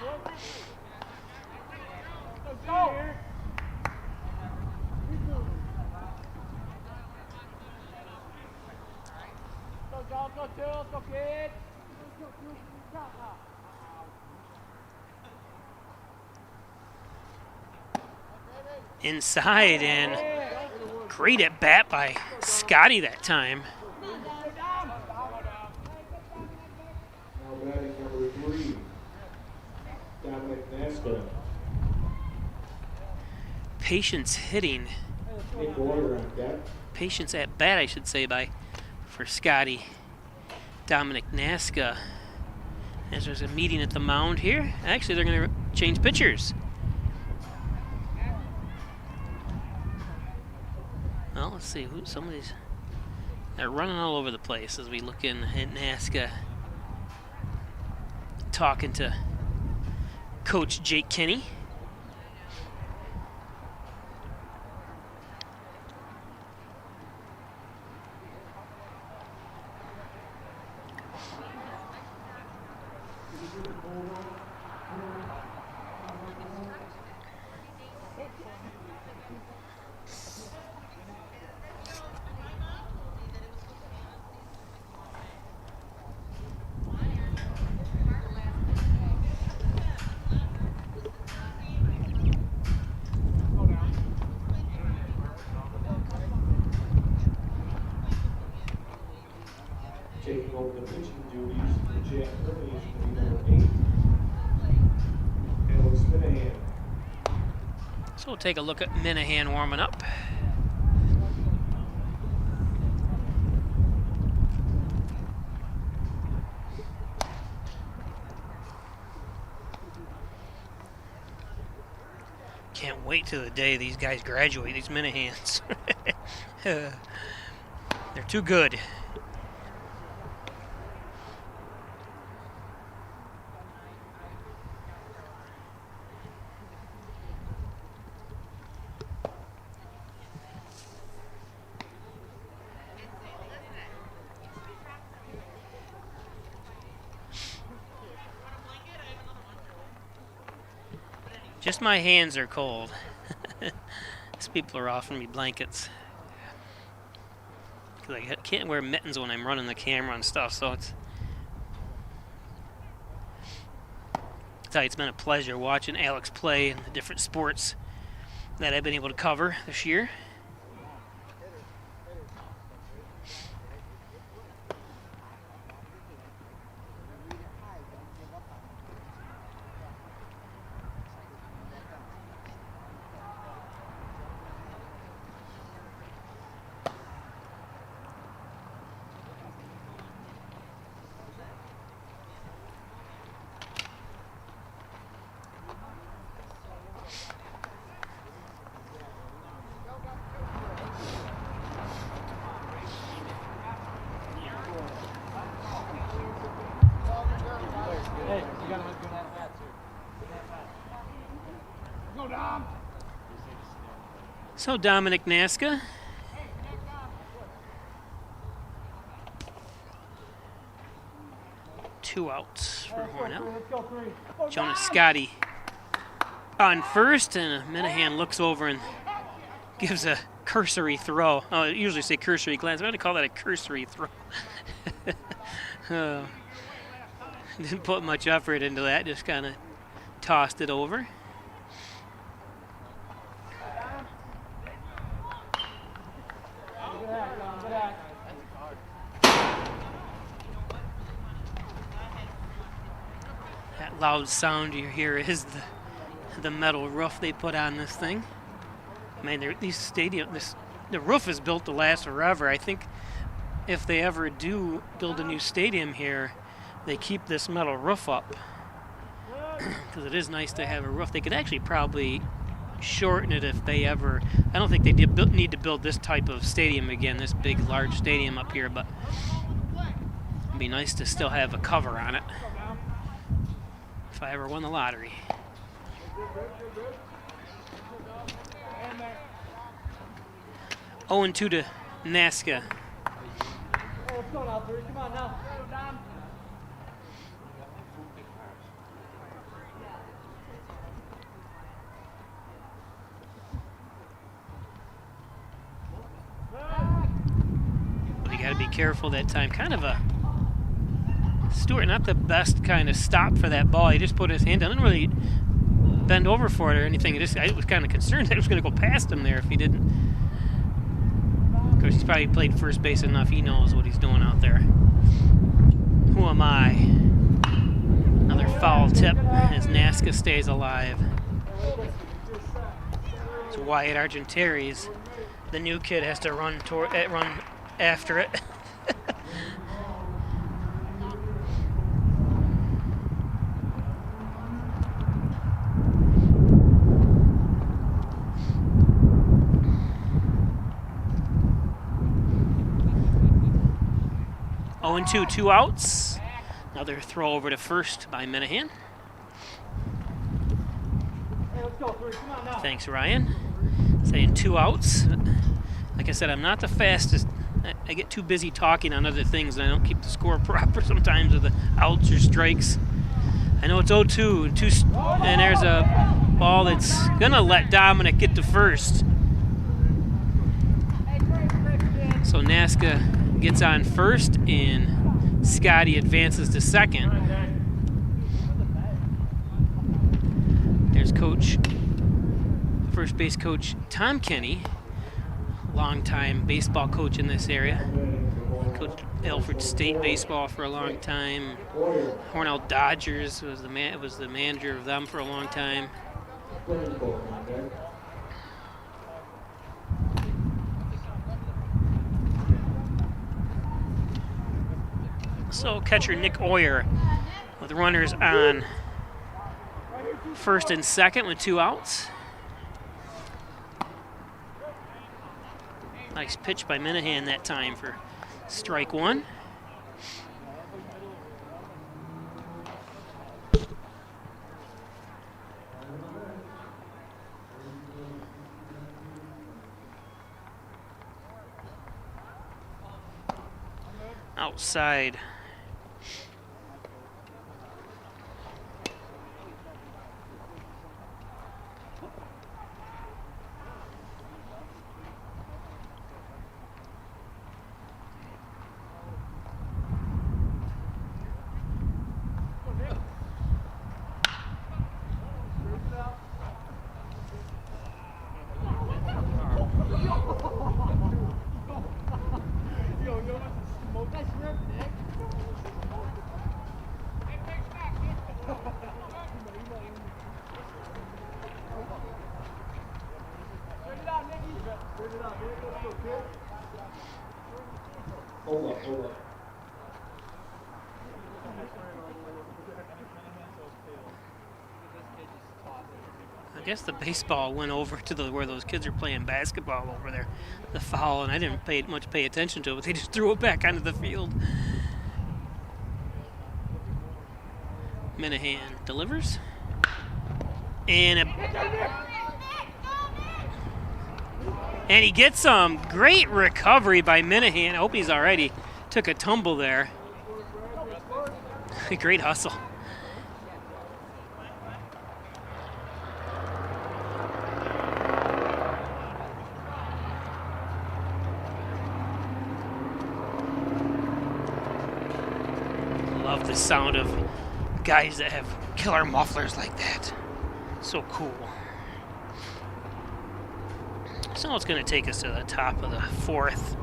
Inside, and great at bat by Scotty that time. Now batting number 3, Dominic Nasca. Patience hitting. Nick Warder on deck. Patience at bat, I should say, for Scotty. Dominic Nasca. As there's a meeting at the mound here. Actually, they're going to change pitchers. Well, let's see. They're running all over the place as we look in at Nasca. Talking to Coach Jake Kinney. Taking over the pitching duties for Jack Curley is going to be number 8, Alex Minahan. So we'll take a look at Minahan warming up. Can't wait till the day these guys graduate, these Minahans. They're too good. Just my hands are cold. These people are offering me blankets. Because I can't wear mittens when I'm running the camera and stuff, so it's... I tell you, it's been a pleasure watching Alex play in the different sports that I've been able to cover this year. So Dominic Nasca. Two outs for Hornell. Jonas Scotty on first, and Minahan looks over and gives a cursory throw. Oh, I usually say cursory glance. I'm going to call that a cursory throw. Didn't put much effort into that, just kind of tossed it over. That loud sound you hear is the metal roof they put on this thing. I mean, the roof is built to last forever. I think if they ever do build a new stadium here, they keep this metal roof up because it is nice to have a roof. They could actually probably shorten it if they ever. I don't think they need to build this type of stadium again, this big, large stadium up here, but it'd be nice to still have a cover on it if I ever won the lottery. Oh, and 2 to Nasca. careful that time. Kind of a Stewart, not the best kind of stop for that ball. He just put his hand down, didn't really bend over for it or anything. I was kind of concerned that it was going to go past him there if he didn't. Of course, he's probably played first base enough. He knows what he's doing out there. Who am I? Another foul tip as Nasca stays alive. So Wyatt Argentieri's, the new kid, has to run after it. 0-2, 2 outs. Another throw over to first by Minahan. Thanks, Ryan. Saying 2 outs. Like I said, I'm not the fastest. I get too busy talking on other things, and I don't keep the score proper sometimes with the outs or strikes. I know it's 0-2, and there's a ball that's going to let Dominic get to first. So Nasca gets on first, and Scotty advances to second. There's first base coach Tom Kenny, longtime baseball coach in this area. Coached Alfred State baseball for a long time. Hornell Dodgers was the manager of them for a long time. So catcher Nick Oyer with runners on first and second with 2 outs. Nice pitch by Minahan that time for strike 1. Outside. Hold up. I guess the baseball went over to where those kids are playing basketball over there, the foul, and I didn't pay attention to it, but they just threw it back onto the field. Minahan delivers. And he gets some great recovery by Minahan. I hope he's all right. He took a tumble there. Great hustle. Love the sound of guys that have killer mufflers like that. So cool. So it's going to take us to the top of the 4th.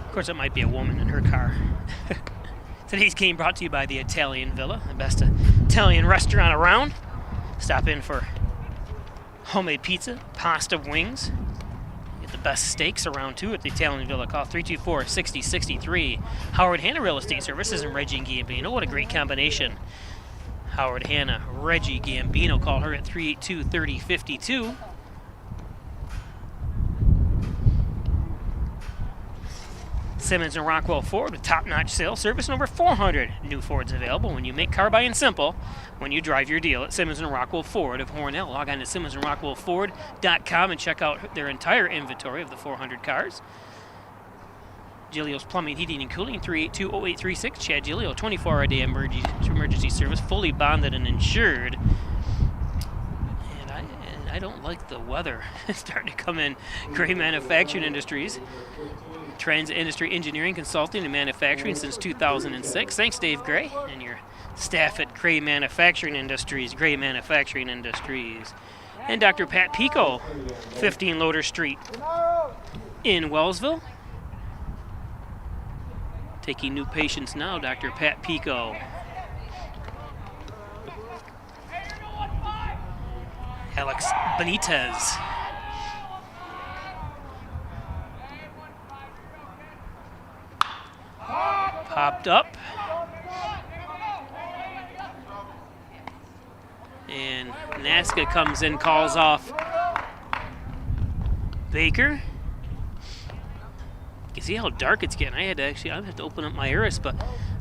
Of course, it might be a woman in her car. Today's game brought to you by the Italian Villa, the best Italian restaurant around. Stop in for homemade pizza, pasta, wings. Get the best steaks around, too, at the Italian Villa. Call 324-6063. Howard Hanna Real Estate Services and Reggie Gambino. What a great combination. Howard Hanna, Reggie Gambino. Call her at 382-3052. Simmons and Rockwell Ford with top-notch sales service and over 400 new Fords available when you make car buying simple when you drive your deal at Simmons and Rockwell Ford of Hornell. Log on to simmonsandrockwellford.com and check out their entire inventory of the 400 cars. Gilio's Plumbing, Heating, and Cooling, 382-0836. Chad Gilio, 24-hour-a-day emergency service, fully bonded and insured. And I don't like the weather. It's starting to come in. Gray Manufacturing Industries. Trans Industry Engineering, Consulting, and Manufacturing since 2006. Thanks, Dave Gray, and your staff at Gray Manufacturing Industries. Gray Manufacturing Industries. And Dr. Pat Pico, 15 Loader Street in Wellsville. Taking new patients now, Dr. Pat Pico. Alex Benitez. Popped up. And Nasca comes in, calls off Baker. You can see how dark it's getting. I have to open up my iris, but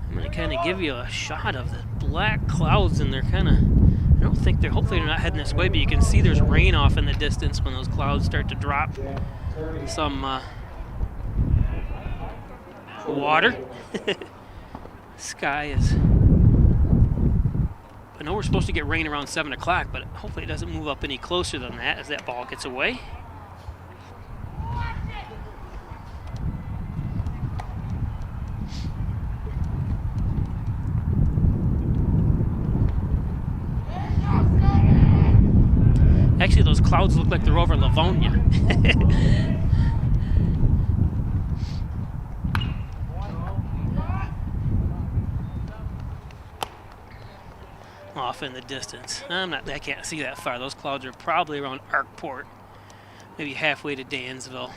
I'm going to kind of give you a shot of the black clouds, and they're kind of, hopefully they're not heading this way, but you can see there's rain off in the distance when those clouds start to drop some water. Sky is, I know we're supposed to get rain around 7 o'clock, but hopefully it doesn't move up any closer than that as that ball gets away. Actually, those clouds look like they're over Livonia. Off in the distance. I can't see that far. Those clouds are probably around Arkport, maybe halfway to Dansville.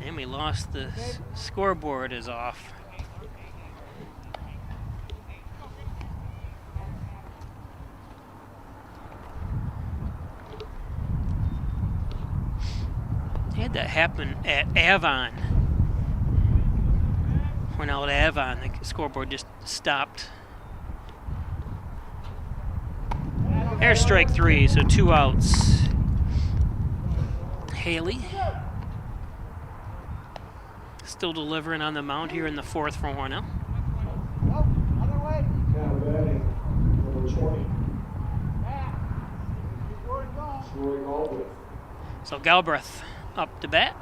And we lost the scoreboard is off. Had that happen at Avon. Hornell at Avon, the scoreboard just stopped. There's strike 3, so 2 outs. Haley still delivering on the mound here in the 4th for Hornell. Now batting, number 20. Troy Galbraith. So Galbraith up to bat.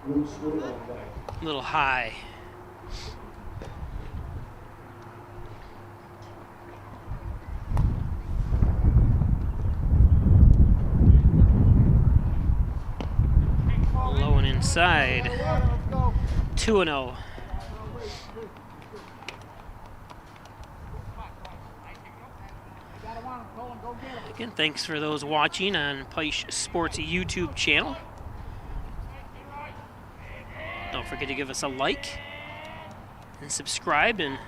A little high. Low and inside. 2-0. Again, thanks for those watching on Peisch Sports YouTube channel. Don't forget to give us a like and subscribe, and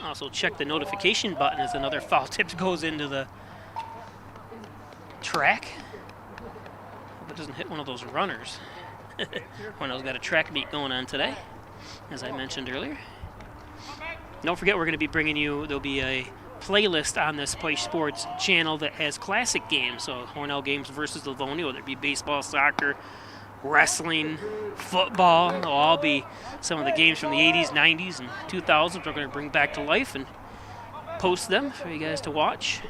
also check the notification button as another foul tip goes into the track. Hope it doesn't hit one of those runners. Hornell's got a track meet going on today, as I mentioned earlier. Don't forget, we're going to be bringing you, there'll be a playlist on this Peisch Sports channel that has classic games, so Hornell games versus Livonia, whether it be baseball, soccer, wrestling, football. It'll all be some of the games from the 80s, 90s, and 2000s we're going to bring back to life and post them for you guys to watch.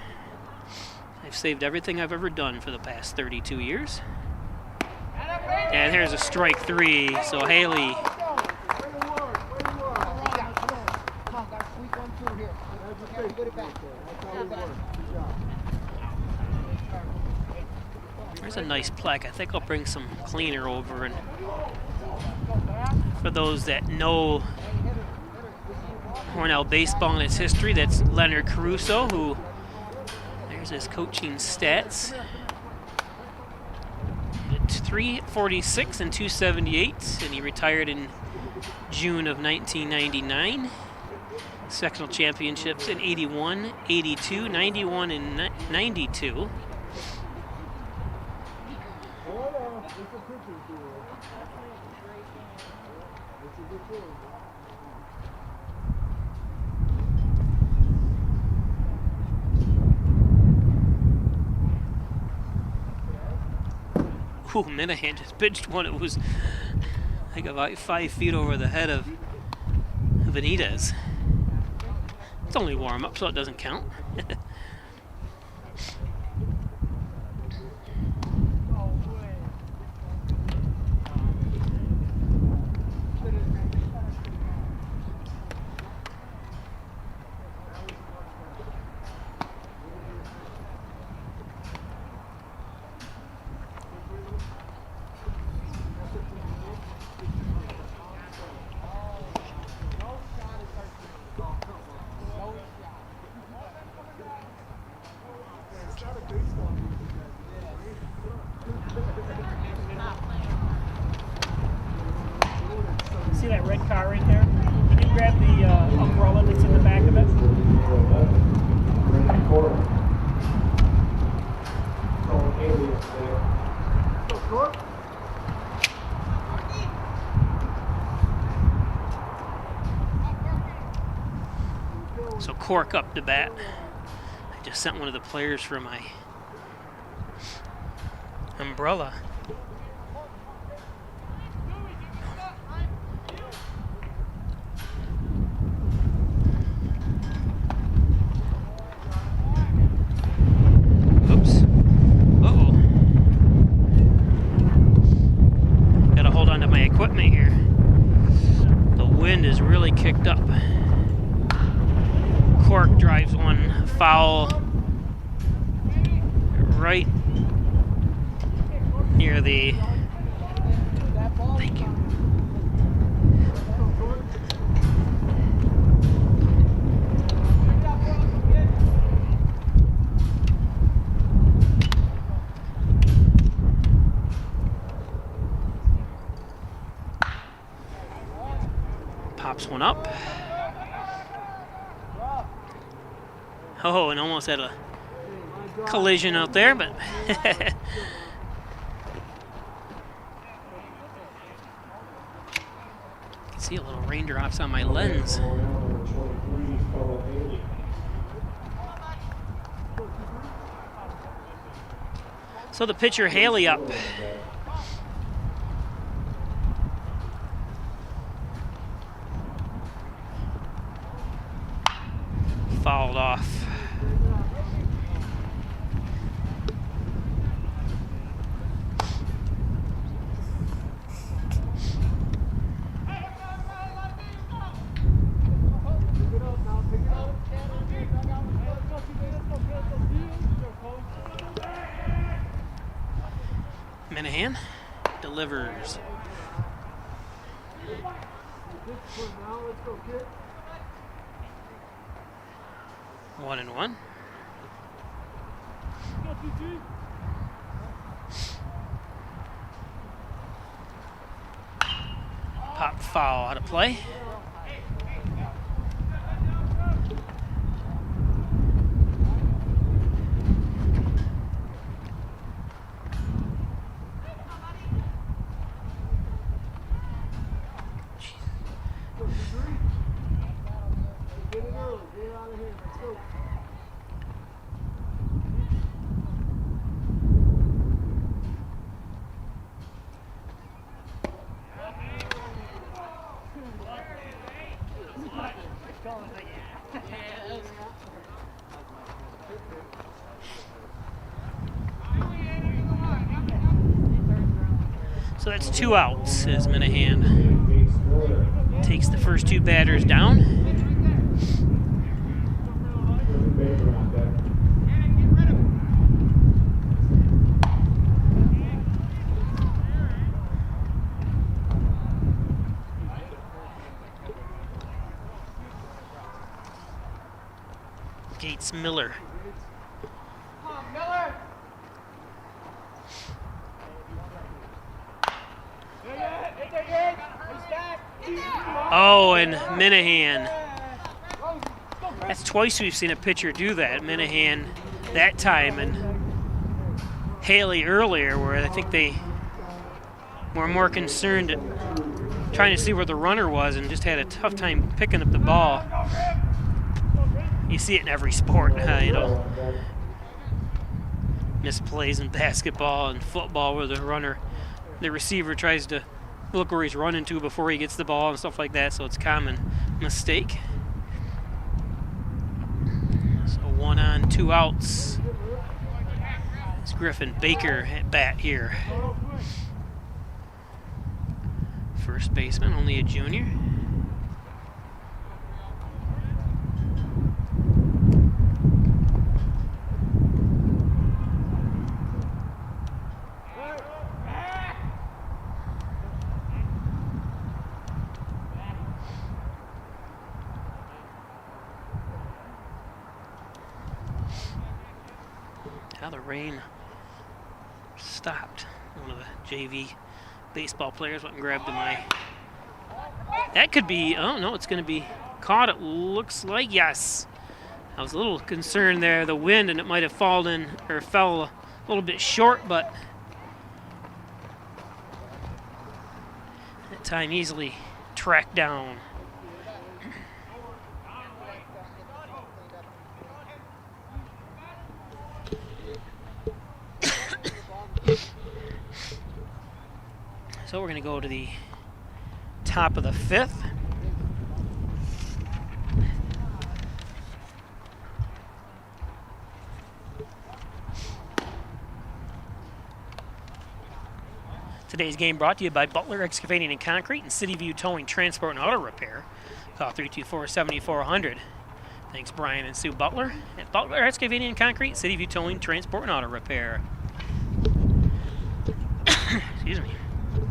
I've saved everything I've ever done for the past 32 years. And here's a strike 3, so Haley. There's a nice plaque. I think I'll bring some cleaner over. And for those that know Hornell baseball and its history, that's Leonard Caruso, who, there's his coaching stats. 346 and 278, and he retired in June of 1999. Sectional championships in 81, 82, 91, and 92. Ooh, Minahan just pitched one. It was like about 5 feet over the head of Benitez. It's only warm up, so it doesn't count. See that red car right there? Can you grab the umbrella that's in the back of it? So Cork up to bat. I just sent one of the players for my umbrella. Oops. Uh-oh. Gotta hold on to my equipment here. The wind is really kicked up. Cork drives one foul right near the... Thank you. Pops one up. Oh, and almost had a collision out there, but see a little raindrops on my lens. So the pitcher Haley up. Fouled off. Minahan delivers. 1-1. Pop foul out of play. So that's 2 outs as Minahan takes the first 2 batters down. Gates Miller. Oh, and Minahan. That's twice we've seen a pitcher do that. Minahan that time and Haley earlier, where I think they were more concerned trying to see where the runner was and just had a tough time picking up the ball. You see it in every sport, you know. Misplays in basketball and football where the receiver tries to look where he's running to before he gets the ball and stuff like that, so it's a common mistake. So 1 on, 2 outs. It's Griffin Baker at bat here. First baseman, only a junior. Now the rain stopped. One of the JV baseball players went and grabbed my. That could be. Oh no, it's going to be caught. It looks like yes. I was a little concerned there, the wind, and it might have fallen or fell a little bit short, but that time easily tracked down. So we're going to go to the top of the 5th. Today's game brought to you by Butler Excavating and Concrete and City View Towing, Transport, and Auto Repair. Call 324-7400. Thanks, Brian and Sue Butler at Butler Excavating and Concrete, City View Towing, Transport, and Auto Repair. Excuse me.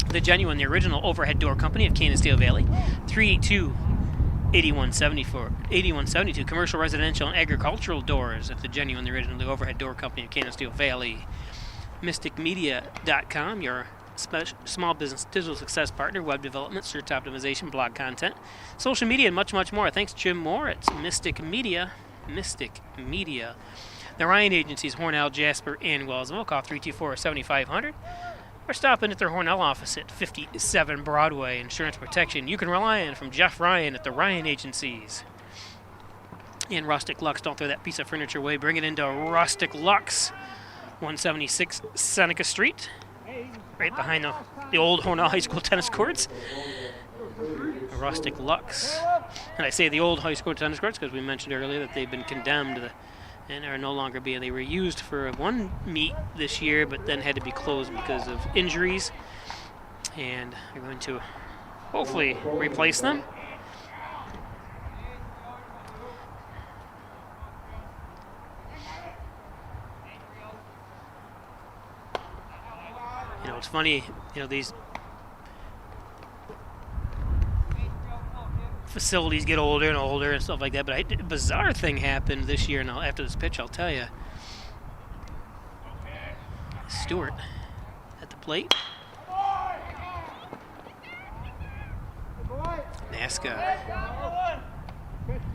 The genuine, the original overhead door company of Canisteo Valley, 382-8172. Commercial, residential, and agricultural doors at the genuine, the original, the overhead door company of Canisteo Valley. MysticMedia.com, your small business digital success partner, web development, search optimization, blog content, social media, and much, much more. Thanks, Jim Moore. It's Mystic Media. Mystic Media. The Ryan Agencies, Hornell, Jasper, and Wellsville. Call 324-7500. Or stop in at their Hornell office at 57 Broadway. Insurance protection you can rely on from Jeff Ryan at the Ryan Agencies. And Rustic Lux. Don't throw that piece of furniture away. Bring it into Rustic Lux, 176 Seneca Street, right behind the old Hornell High School tennis courts. Rustic Lux. And I say the old high school tennis courts because we mentioned earlier that they've been condemned and are no longer being. They were used for one meet this year, but then had to be closed because of injuries. And they're going to hopefully replace them. You know, it's funny, you know, these facilities get older and older and stuff like that, but a bizarre thing happened this year. Now, after this pitch, I'll tell you. Stewart at the plate. Nasca.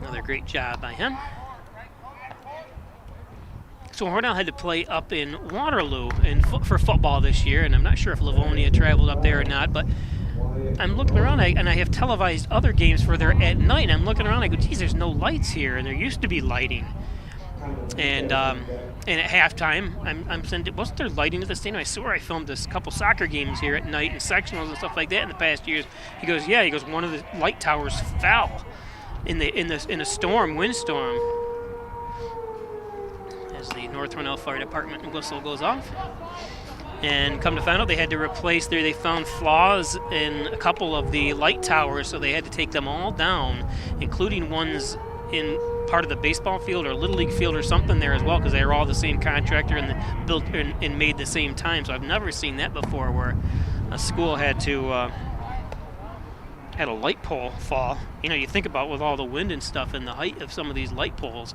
Another great job by him. So Hornell had to play up in Waterloo for football this year, and I'm not sure if Livonia traveled up there or not, but I'm looking around, and I have televised other games for there at night, and I'm looking around, I go, geez, there's no lights here, and there used to be lighting. And at halftime, I'm saying, wasn't there lighting at the stadium? I swear I filmed this couple soccer games here at night and sectionals and stuff like that in the past years. He goes, yeah, he goes, one of the light towers fell in a storm, windstorm, as the North Hornell Fire Department whistle goes off. And come to find out, they had to replace they found flaws in a couple of the light towers, so they had to take them all down, including ones in part of the baseball field or Little League field or something there as well, because they were all the same contractor and built and made the same time. So I've never seen that before, where a school had to had a light pole fall. You know, you think about with all the wind and stuff and the height of some of these light poles.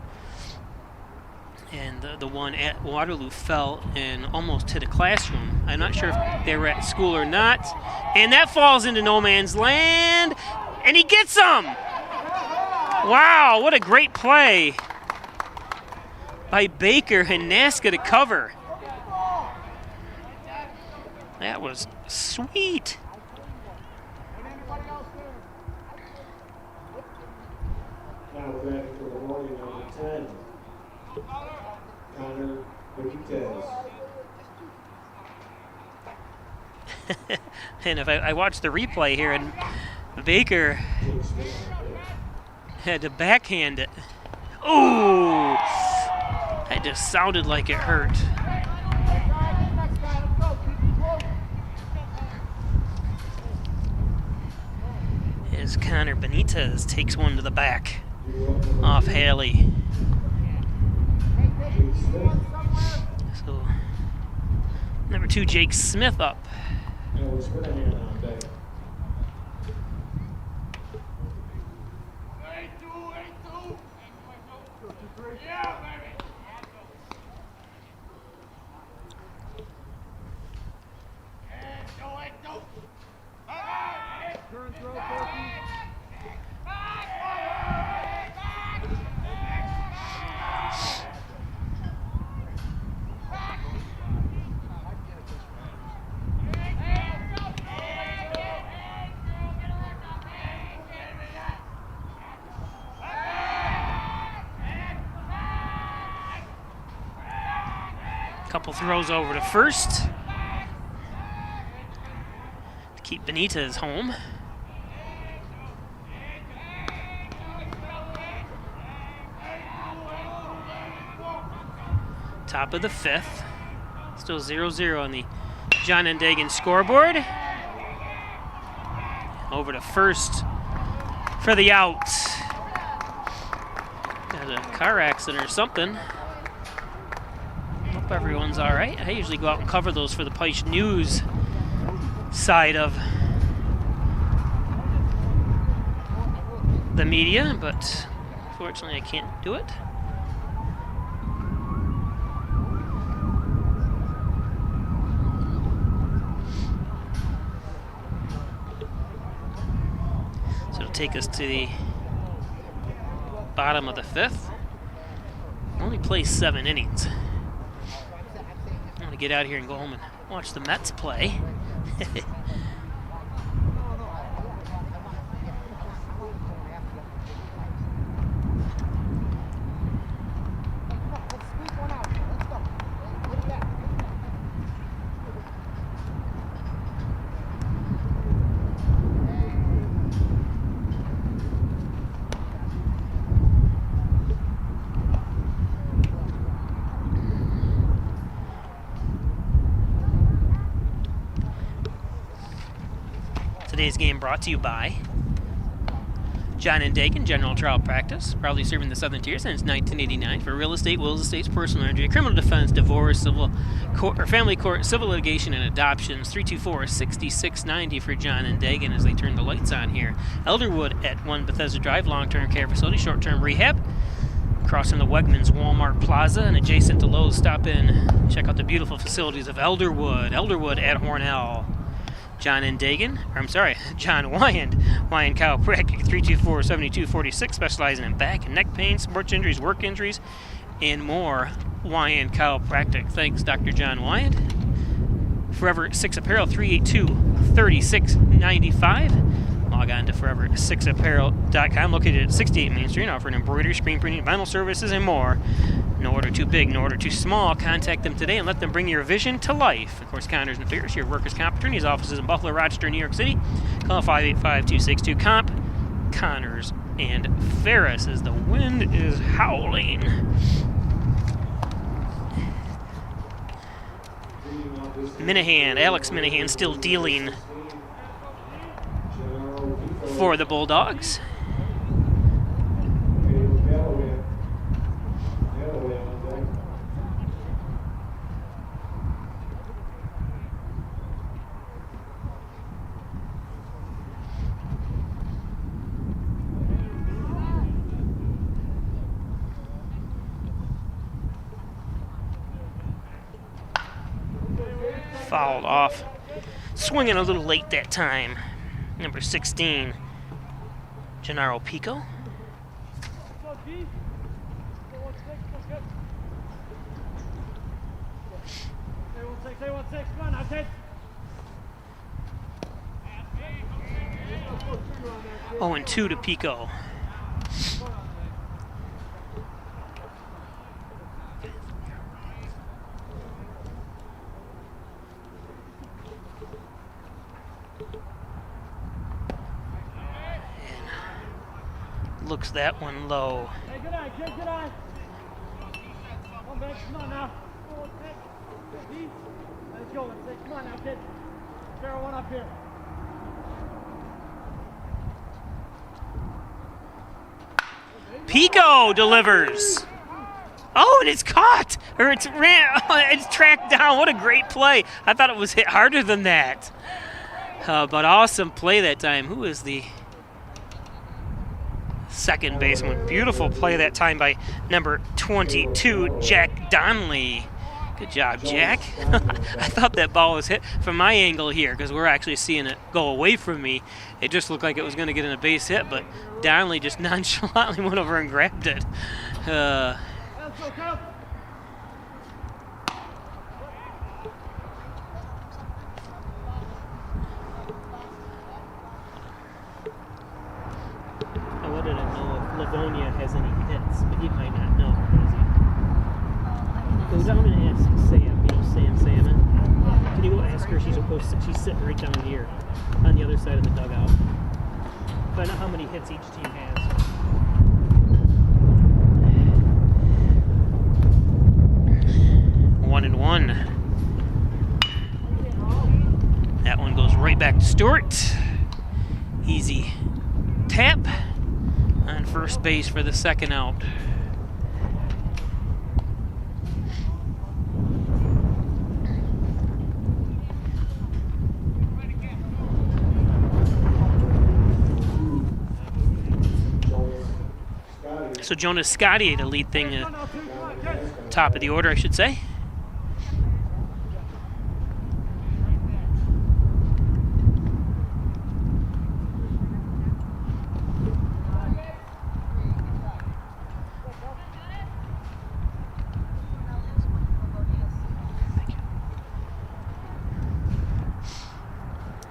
And the one at Waterloo fell and almost hit a classroom. I'm not sure if they were at school or not. And that falls into no man's land. And he gets them! Wow, what a great play by Baker and Nasca to cover. That was sweet. Now batting for Livonia, number 10, Connor Benitez. And if I watch the replay here, and Baker had to backhand it. Oh! That just sounded like it hurt. As Connor Benitez takes one to the back off Haley. So, number 2, Jake Smith up. Couple throws over to first to keep Benitez home. Top of the 5th. Still 0-0 on the John and Dagan scoreboard. Over to first for the out. Got a car accident or something. Hope everyone's all right. I usually go out and cover those for the Peisch News side of the media, but unfortunately I can't do it. So it'll take us to the bottom of the 5th. Only plays 7 innings. I'm going to get out of here and go home and watch the Mets play. Today's game brought to you by John and Dagan General Trial Practice, proudly serving the Southern Tier since 1989 for real estate, wills, estates, personal injury, criminal defense, divorce, civil court, or family court, civil litigation, and adoptions. 324-6690 for John and Dagan as they turn the lights on here. Elderwood at 1 Bethesda Drive, long-term care facility, short-term rehab. Across from the Wegmans Walmart Plaza and adjacent to Lowe's, stop in, check out the beautiful facilities of Elderwood. Elderwood at Hornell. John and Dagan, or I'm sorry, John Wyand Chiropractic, 324-7246, specializing in back and neck pain, sports injuries, work injuries, and more. Wyand Chiropractic. Thanks, Dr. John Wyand. Forever 6 Apparel, 382-3695. Log on to forever6apparel.com, located at 68 Main Street, offering embroidery, screen printing, vinyl services, and more. No order too big, no order too small. Contact them today and let them bring your vision to life. Of course, Connors and Fierce, your workers' comp attorneys, offices in Buffalo, Rochester, New York City. Call 585-262-COMP. Connors and Ferris as the wind is howling. Minahan, Alex Minahan, still dealing for the Bulldogs. Fouled off. Swinging a little late that time. Number 16, Gennaro Pico. Oh, and 2 to Pico. looks that one low. Hey, good eye, kid, good eye. Come on, Ben, come on now. Let's go, let's say, come on now, kid. Throw one up here. Pico delivers. Oh, and it's caught, or it's tracked down. What a great play. I thought it was hit harder than that. But awesome play that time. Who is the second baseman? Beautiful play that time by number 22, Jack Donnelly. Good job, Jack. I thought that ball was hit from my angle here because we're actually seeing it go away from me. It just looked like it was going to get in a base hit, but Donnelly just nonchalantly went over and grabbed it. I wanted to know if Livonia has any hits, but he might not know, does he? I'm going to ask Sam, can you go ask her? She's sitting right down here on the other side of the dugout. Find out how many hits each team has. 1-1. That one goes right back to Stewart. Easy tap on first base for the second out. So Jonas Scotty, the lead thing, top of the order, I should say.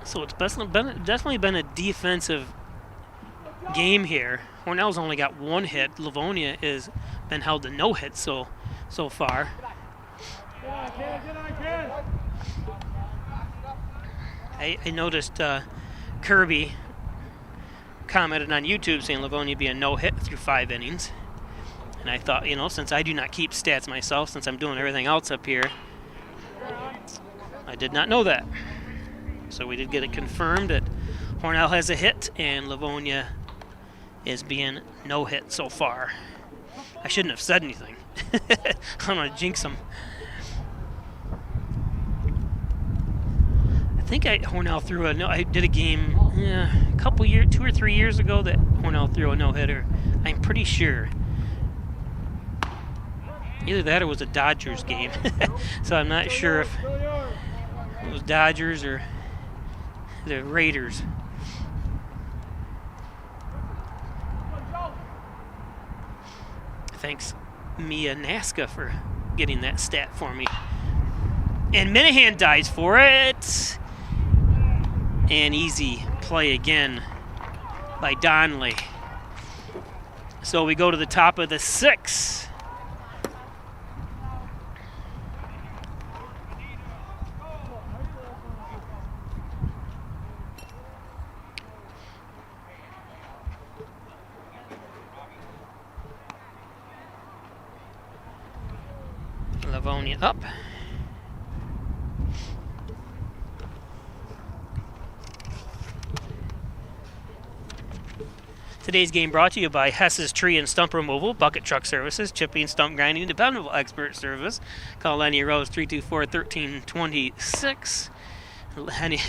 So it's definitely been a defensive game here. Hornell's only got one hit. Livonia has been held to no hits so far. I noticed Kirby commented on YouTube saying Livonia be a no hit through 5 innings. And I thought, since I do not keep stats myself, since I'm doing everything else up here, I did not know that. So we did get it confirmed that Hornell has a hit and Livonia is being no hit so far. I shouldn't have said anything. I'm gonna jinx them. I think Hornell threw I did a game a couple years, 2 or 3 years ago that Hornell threw a no-hitter. I'm pretty sure. Either that or it was a Dodgers game. So I'm not sure if it was Dodgers or the Raiders. Thanks, Mia Nasca, for getting that stat for me. And Minahan dives for it. And easy play again by Donnelly. So we go to the top of the 6th. Livonia up. Today's game brought to you by Hess's Tree and Stump Removal, Bucket Truck Services, Chipping, Stump Grinding, Dependable Expert Service. Call Lenny Rose 324-1326.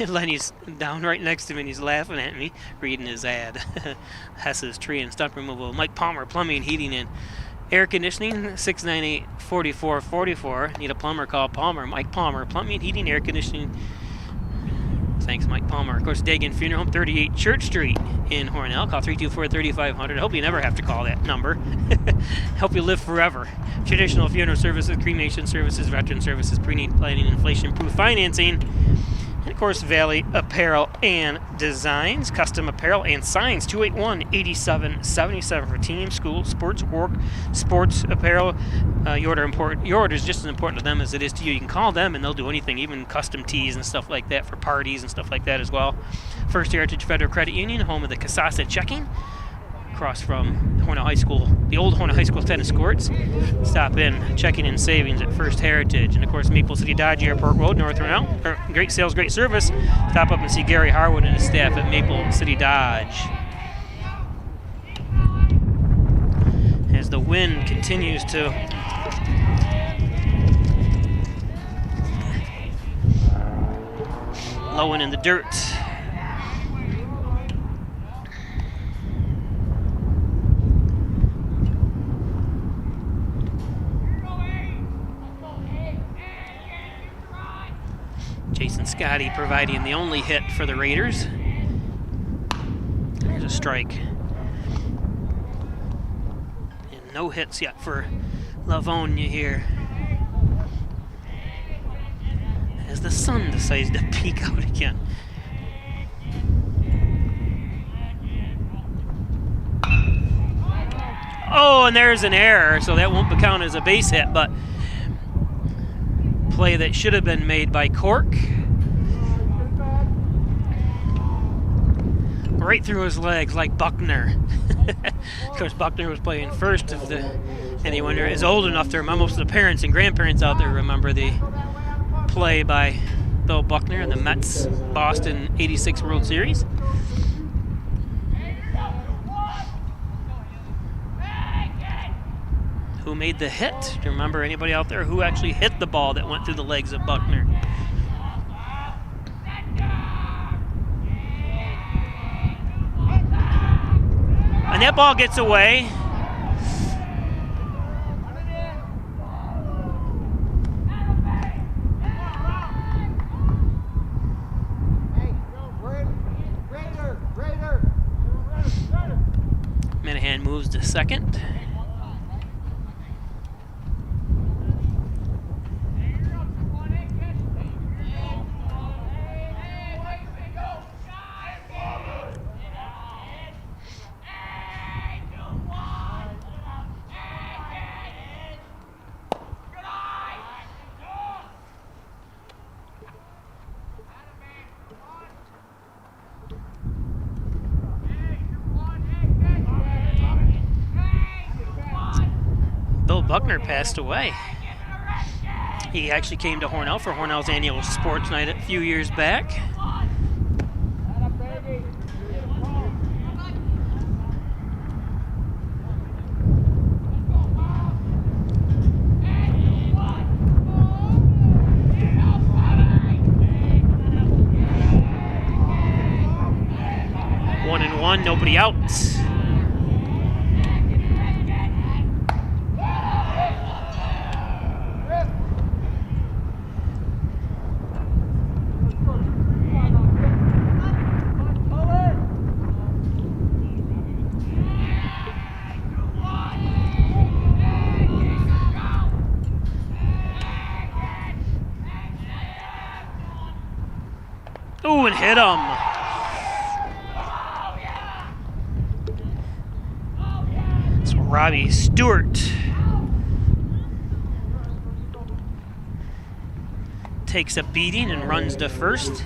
Lenny's down right next to me and he's laughing at me, reading his ad. Hess's Tree and Stump Removal. Mike Palmer, Plumbing, Heating, and Air Conditioning, 698-4444. Need a plumber, call Palmer. Mike Palmer, Plumbing, Heating, Air Conditioning. Thanks, Mike Palmer. Of course, Dagan Funeral Home, 38 Church Street in Hornell. Call 324-3500. I hope you never have to call that number. Help you live forever. Traditional funeral services, cremation services, veteran services, pre-need planning, inflation-proof financing. And, of course, Valley Apparel and Designs, custom apparel and signs, 281-8777 for team, school, sports, work, sports apparel. Your order is just as important to them as it is to you. You can call them and they'll do anything, even custom tees and stuff like that for parties and stuff like that as well. First Heritage Federal Credit Union, home of the Casasa Checking. across from Hornell High School, the old Hornell High School tennis courts. Stop in, checking in savings at First Heritage. And of course, Maple City Dodge Airport Road, North Hornell. Great sales, great service. Stop up and see Gary Harwood and his staff at Maple City Dodge. As the wind continues to blowing in the dirt. Jason Scotty providing the only hit for the Raiders. There's a strike. And no hits yet for Livonia here, as the sun decides to peek out again. Oh, and there's an error, so that won't count as a base hit, but play that should have been made by Cork. Right through his legs like Buckner. Of course, Buckner was playing first of the... Anyone who is old enough to remember, most of the parents and grandparents out there remember the play by Bill Buckner in the Mets Boston '86 World Series. Who made the hit? Do you remember anybody out there who actually hit the ball that went through the legs of Buckner? And that ball gets away. Minahan moves to second. Buckner passed away. He actually came to Hornell for Hornell's annual sports night a few years back. One and one, nobody out. Ooh, and hit him. It's Robbie Stewart. Takes a beating and runs to first.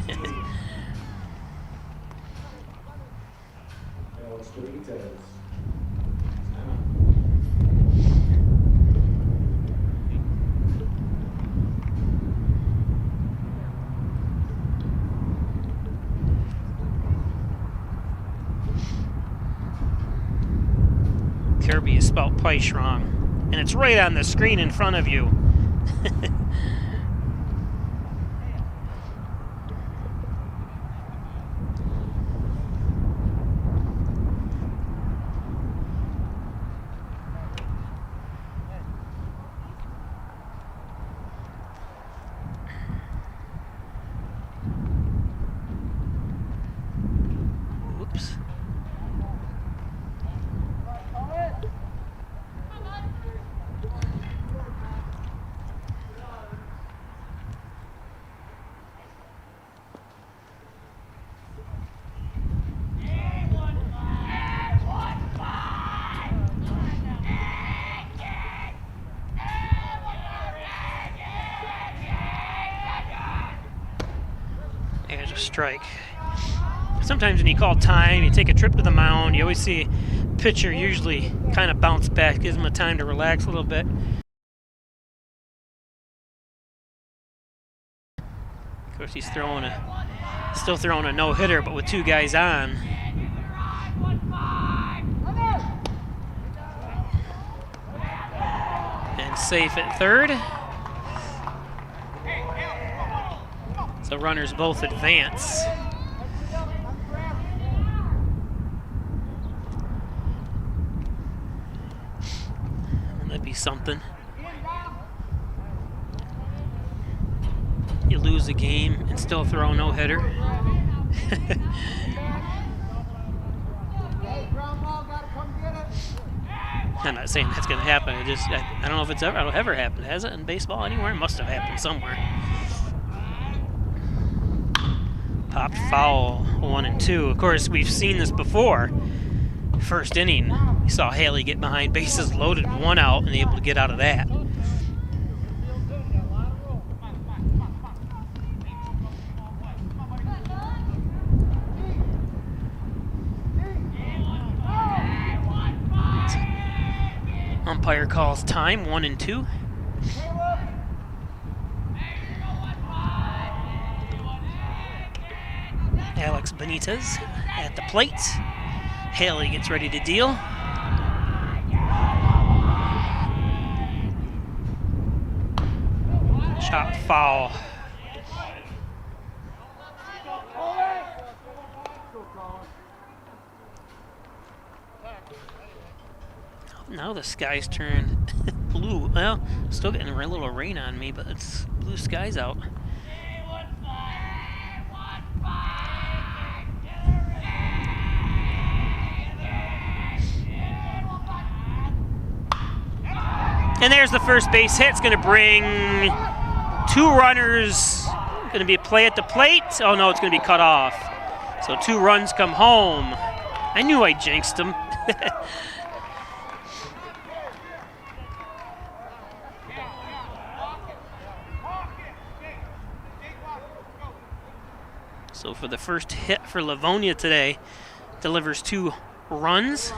Kirby is spelled Peisch wrong, and it's right on the screen in front of you. Oops. There's a strike. Sometimes when you call time, you take a trip to the mound, you always see pitcher usually kind of bounce back, gives him a time to relax a little bit. Of course, he's still throwing a no-hitter, but with 2 guys on. And safe at third. So runners both advance. Wouldn't that be something? You lose a game and still throw a no-hitter. I'm not saying that's going to happen. I don't know if it'll ever happened. Has it in baseball anywhere? It must have happened somewhere. Popped foul, 1 and 2. Of course, we've seen this before. First inning, you saw Haley get behind, bases loaded, 1 out, and able to get out of that. Umpire calls time, 1 and 2. Alex Benitez at the plate. Haley gets ready to deal. Chop foul. Now the skies turn blue. Well, still getting a little rain on me, but it's blue skies out. And there's the first base hit. It's going to bring 2 runners. Going to be a play at the plate. Oh no, it's going to be cut off. So 2 runs come home. I knew I jinxed them. So for the first hit for Livonia today, delivers 2 runs.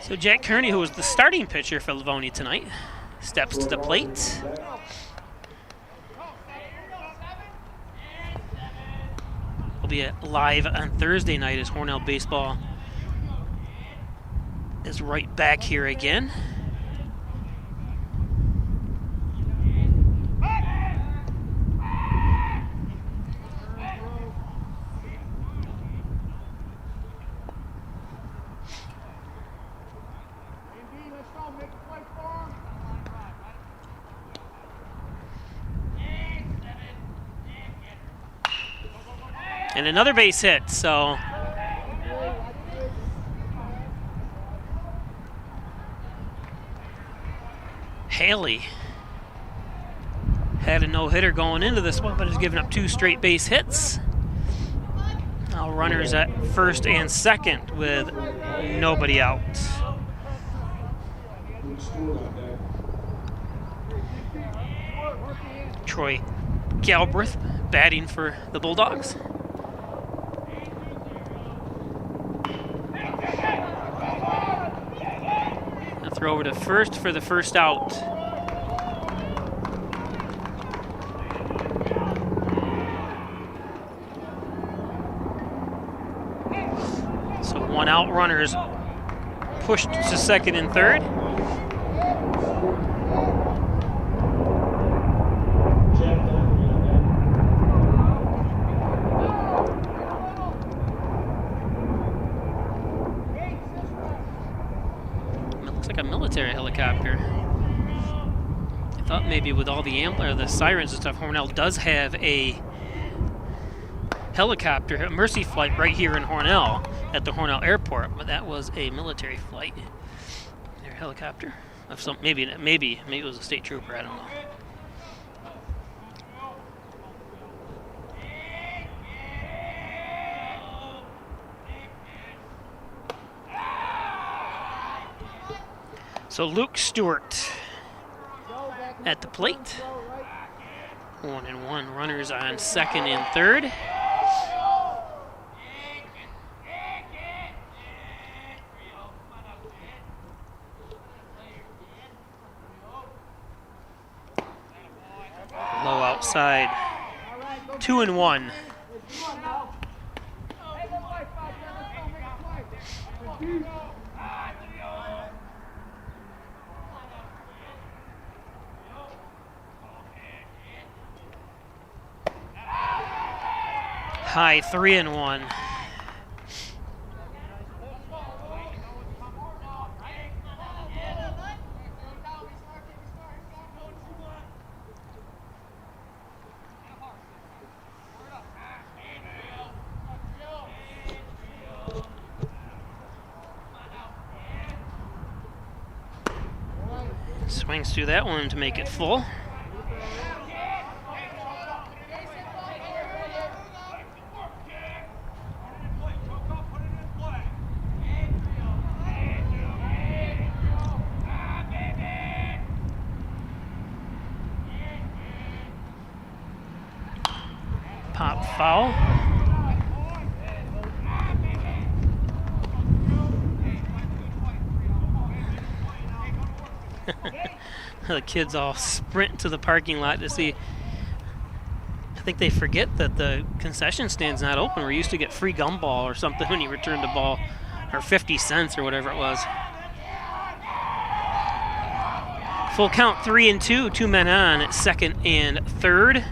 So Jack Kearney, who was the starting pitcher for Livonia tonight, steps to the plate. Will be live on Thursday night as Hornell baseball is right back here again. And another base hit, so Haley had a no-hitter going into this one, but has given up 2 straight base hits. Now runners at first and second with nobody out. Troy Galbraith batting for the Bulldogs. Throw over to first for the first out. So 1 out, runners pushed to second and third. Helicopter. I thought maybe with all the sirens and stuff, Hornell does have a helicopter, a Mercy flight right here in Hornell at the Hornell airport, but that was a military flight. Their helicopter of some maybe it was a state trooper. I don't know. So Luke Stewart at the plate. 1-1. Runners on second and third. Low outside. 2-1. High 3-1. Swings through that one to make it full. Pop foul. The kids all sprint to the parking lot to see. I think they forget that the concession stand's not open. We used to get free gumball or something when you returned the ball, or 50 cents or whatever it was. Full count, 3-2, 2 men on at second and third.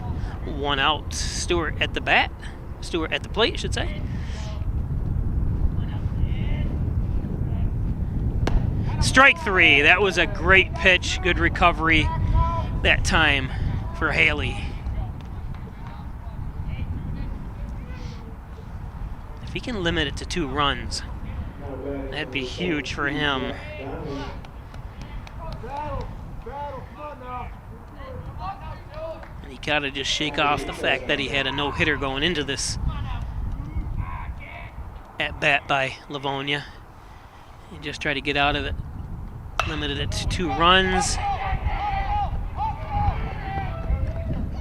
1 out. Stewart at the bat. Stewart at the plate, I should say. Strike 3. That was a great pitch. Good recovery that time for Haley. If he can limit it to 2 runs, that'd be huge for him. And he gotta just shake off the fact that he had a no-hitter going into this at bat by Livonia. And just try to get out of it. Limited it to 2 runs.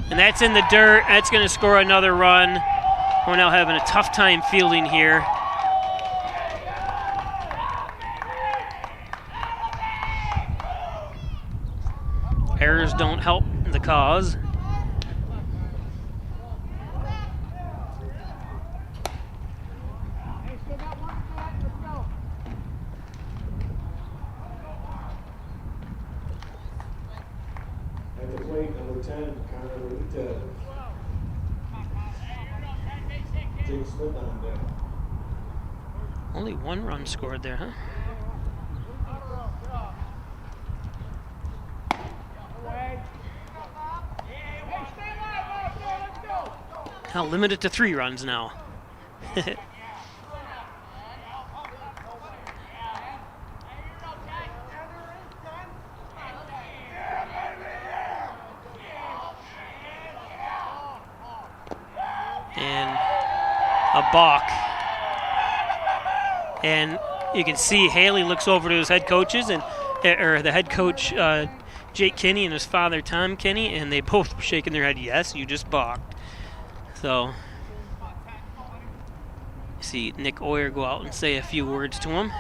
And that's in the dirt. That's going to score another run. Hornell having a tough time fielding here. Errors don't help the cause. Only 1 run scored there, huh? Now limited to 3 runs now. And a balk. And you can see Haley looks over to his head coaches, and or the head coach Jake Kinney and his father Tom Kinney, and they both were shaking their head. Yes, you just balked. So you see Nick Oyer go out and say a few words to him.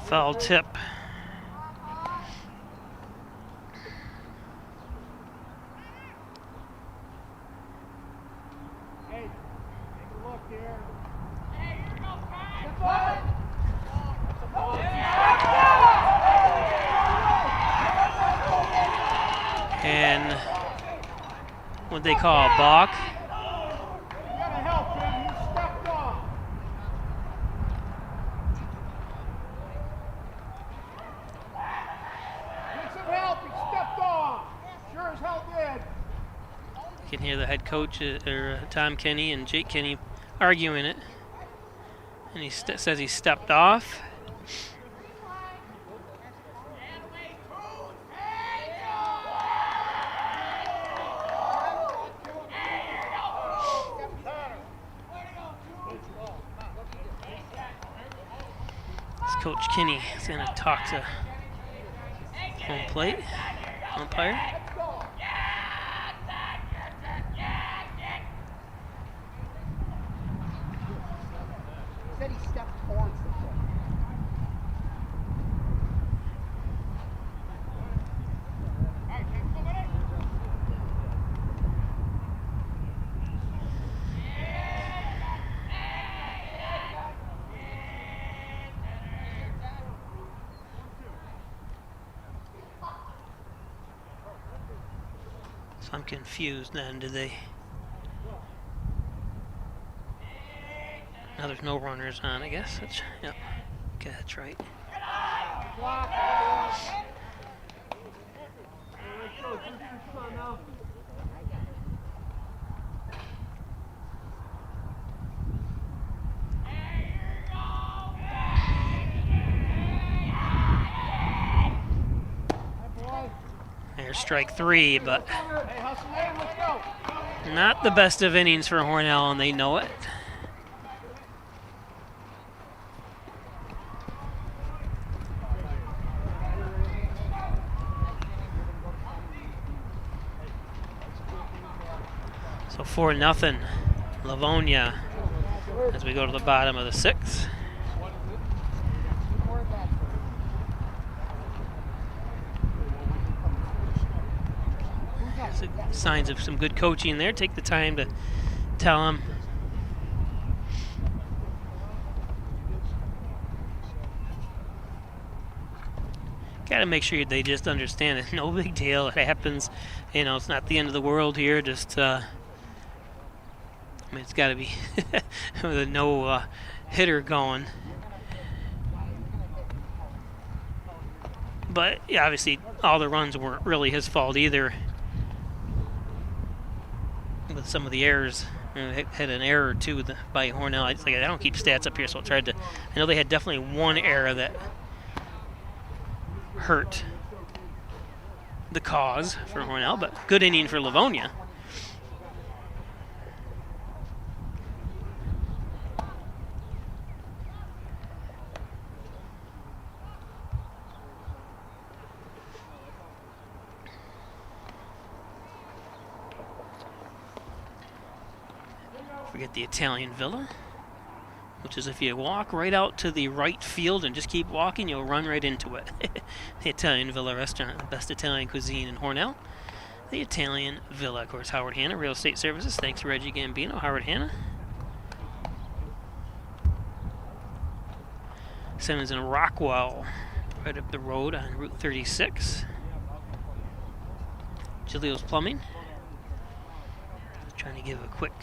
Foul tip. Hey, take a look here. And what they call a balk. You gotta help You can hear the head coach, Tom Kenny and Jake Kenny, arguing it. And he says he stepped off. Coach Kinney is going to talk to home plate umpire. Said he stepped towards the foot. So I'm confused then. Did they? Now there's no runners on, I guess. Yep. Okay, that's right. There's strike 3, but not the best of innings for Hornell, and they know it. So 4-0, Livonia, as we go to the bottom of the 6th. Signs of some good coaching there. Take the time to tell them. Got to make sure they just understand it. No big deal. It happens. You know, it's not the end of the world here. Just, I mean, it's got to be with no hitter going. But yeah, obviously, all the runs weren't really his fault either. With some of the errors, had an error or two by Hornell. I don't keep stats up here, so I tried to. I know they had definitely one error that hurt the cause for Hornell, but good inning for Livonia. Forget the Italian Villa, which is if you walk right out to the right field and just keep walking, you'll run right into it. The Italian Villa restaurant, the best Italian cuisine in Hornell. The Italian Villa, of course, Howard Hanna, Real Estate Services. Thanks, Reggie Gambino, Howard Hanna. Simmons and Rockwell, right up the road on Route 36. Giglio's Plumbing. Trying to give a quick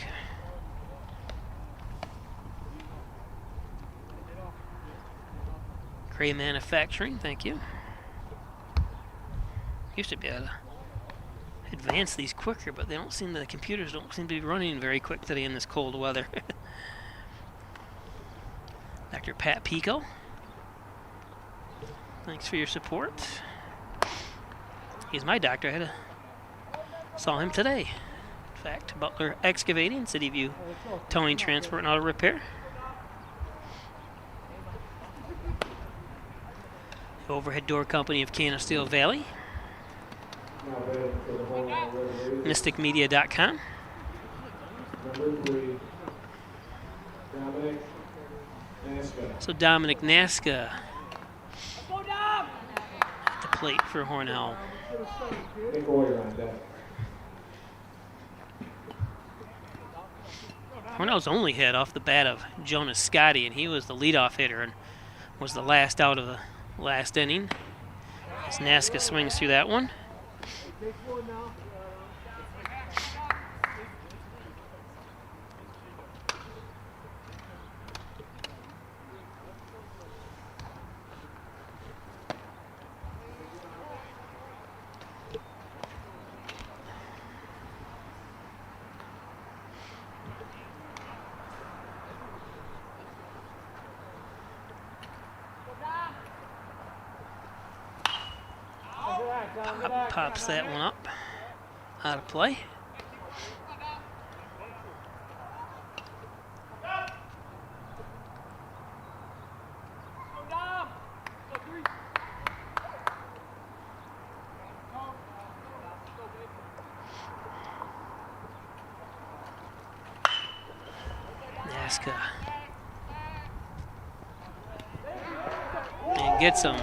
Gray Manufacturing, thank you. Used to be able to advance these quicker, but the computers don't seem to be running very quick today in this cold weather. Dr. Pat Pico, thanks for your support. He's my doctor. Saw him today. In fact, Butler Excavating, City View Towing, Transport, and Auto Repair. Overhead Door Company of Canisteel Valley. MysticMedia.com. So Dominic Nasca at the plate for Hornell. Hornell's only hit off the bat of Jonas Scotty, and he was the leadoff hitter and was the last out of the last inning. As Nasca swings through that one. Pops that one up. Out of play. Naska. And gets him.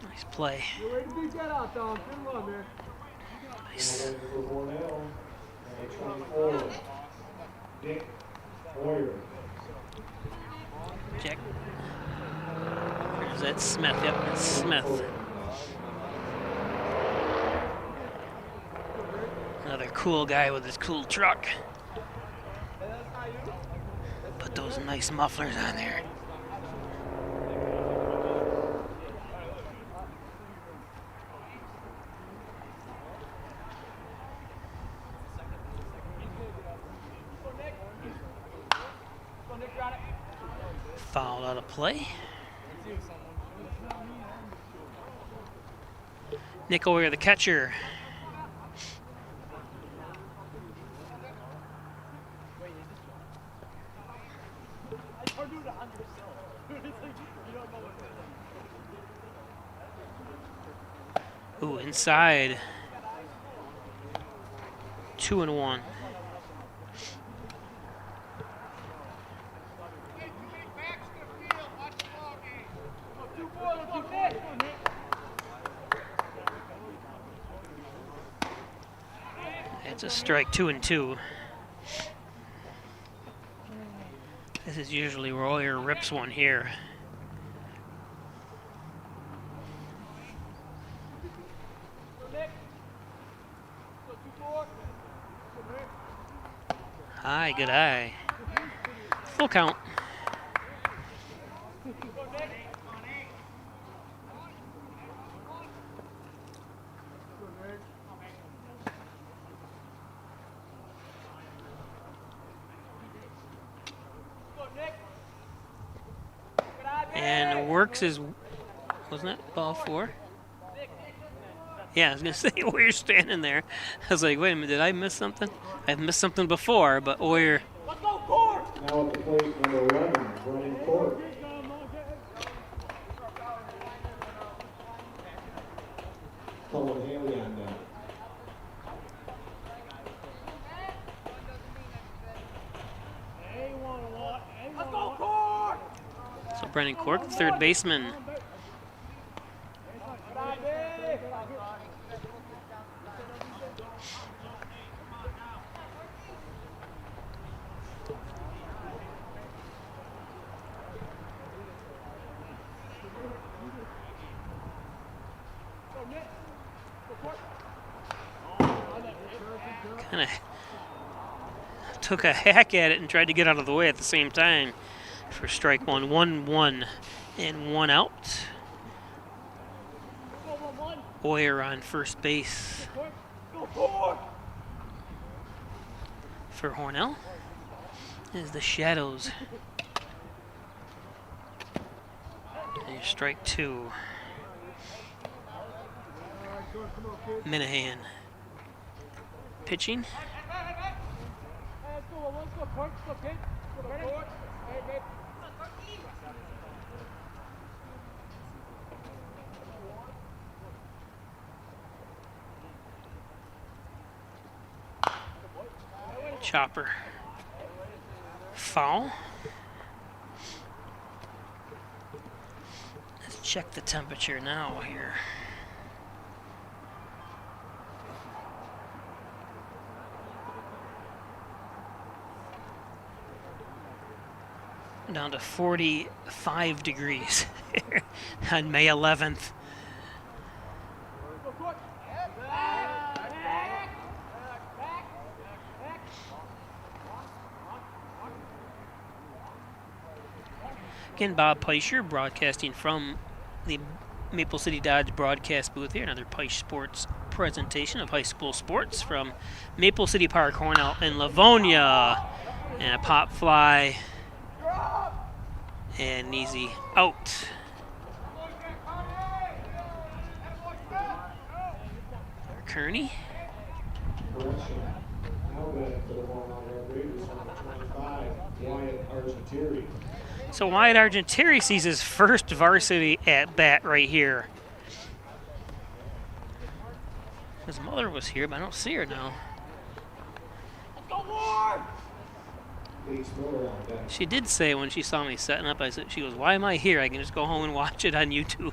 Nice play. Nice. For Hornell, 24. Dick Boyer. Check. There's that Smith. Yep, that's Smith. Another cool guy with his cool truck. Put those nice mufflers on there. Foul out of play. Nick Oyer, the catcher. Ooh, inside. 2-1. It's a strike, 2-2. This is usually where Oyer rips one here. High, good eye. Full count. And Works is, wasn't it ball 4? Yeah, I was going to say, Oyer's standing there. I was like, wait a minute, did I miss something? I've missed something before, but Oyer. Now at the plate, number 11, running court. Cullen Haley on that. So Brennan Cork, third baseman. Kind of took a hack at it and tried to get out of the way at the same time for strike one. 1-1 and 1 out. Oyer on first base for Hornell is the Shadows. And strike 2. Minahan pitching. Chopper. Foul. Let's check the temperature now here. Down to 45 degrees on May 11th. Again, Bob Peischer broadcasting from the Maple City Dodge broadcast booth here. Another Peisch Sports presentation of high school sports from Maple City Park, Hornell, and Livonia. And a pop fly. And an easy out. Kearney. Correction. Now back for the Hornell Red Raiders, number 25, Wyatt Argentieri. So Wyatt Argentieri sees his first varsity at bat right here. His mother was here, but I don't see her now. She did say when she saw me setting up, she goes, "Why am I here? I can just go home and watch it on YouTube."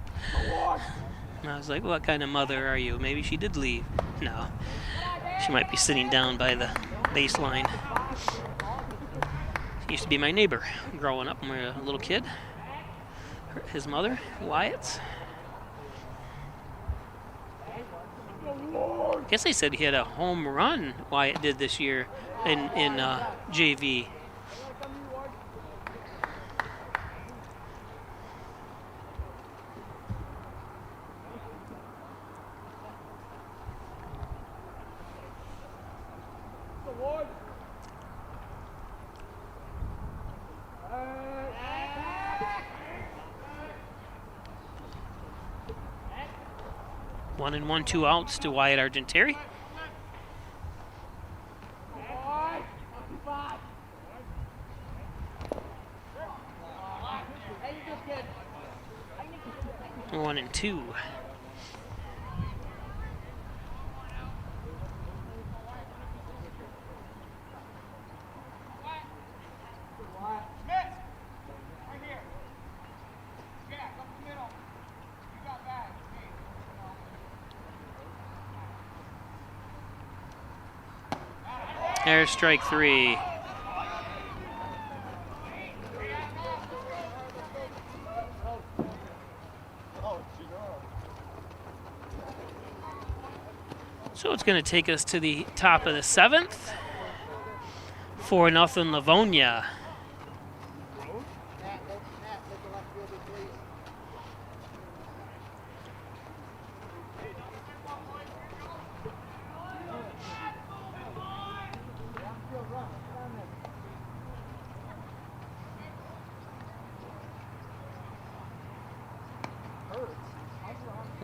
And I was like, "What kind of mother are you?" Maybe she did leave. No. She might be sitting down by the baseline. She used to be my neighbor growing up when we were a little kid. His mother, Wyatt. I guess they said he had a home run, Wyatt did this year in JV. One and one, 2 outs to Wyatt Argentieri. One and two. There's strike 3. So it's going to take us to the top of the 7th. 4-0 Livonia.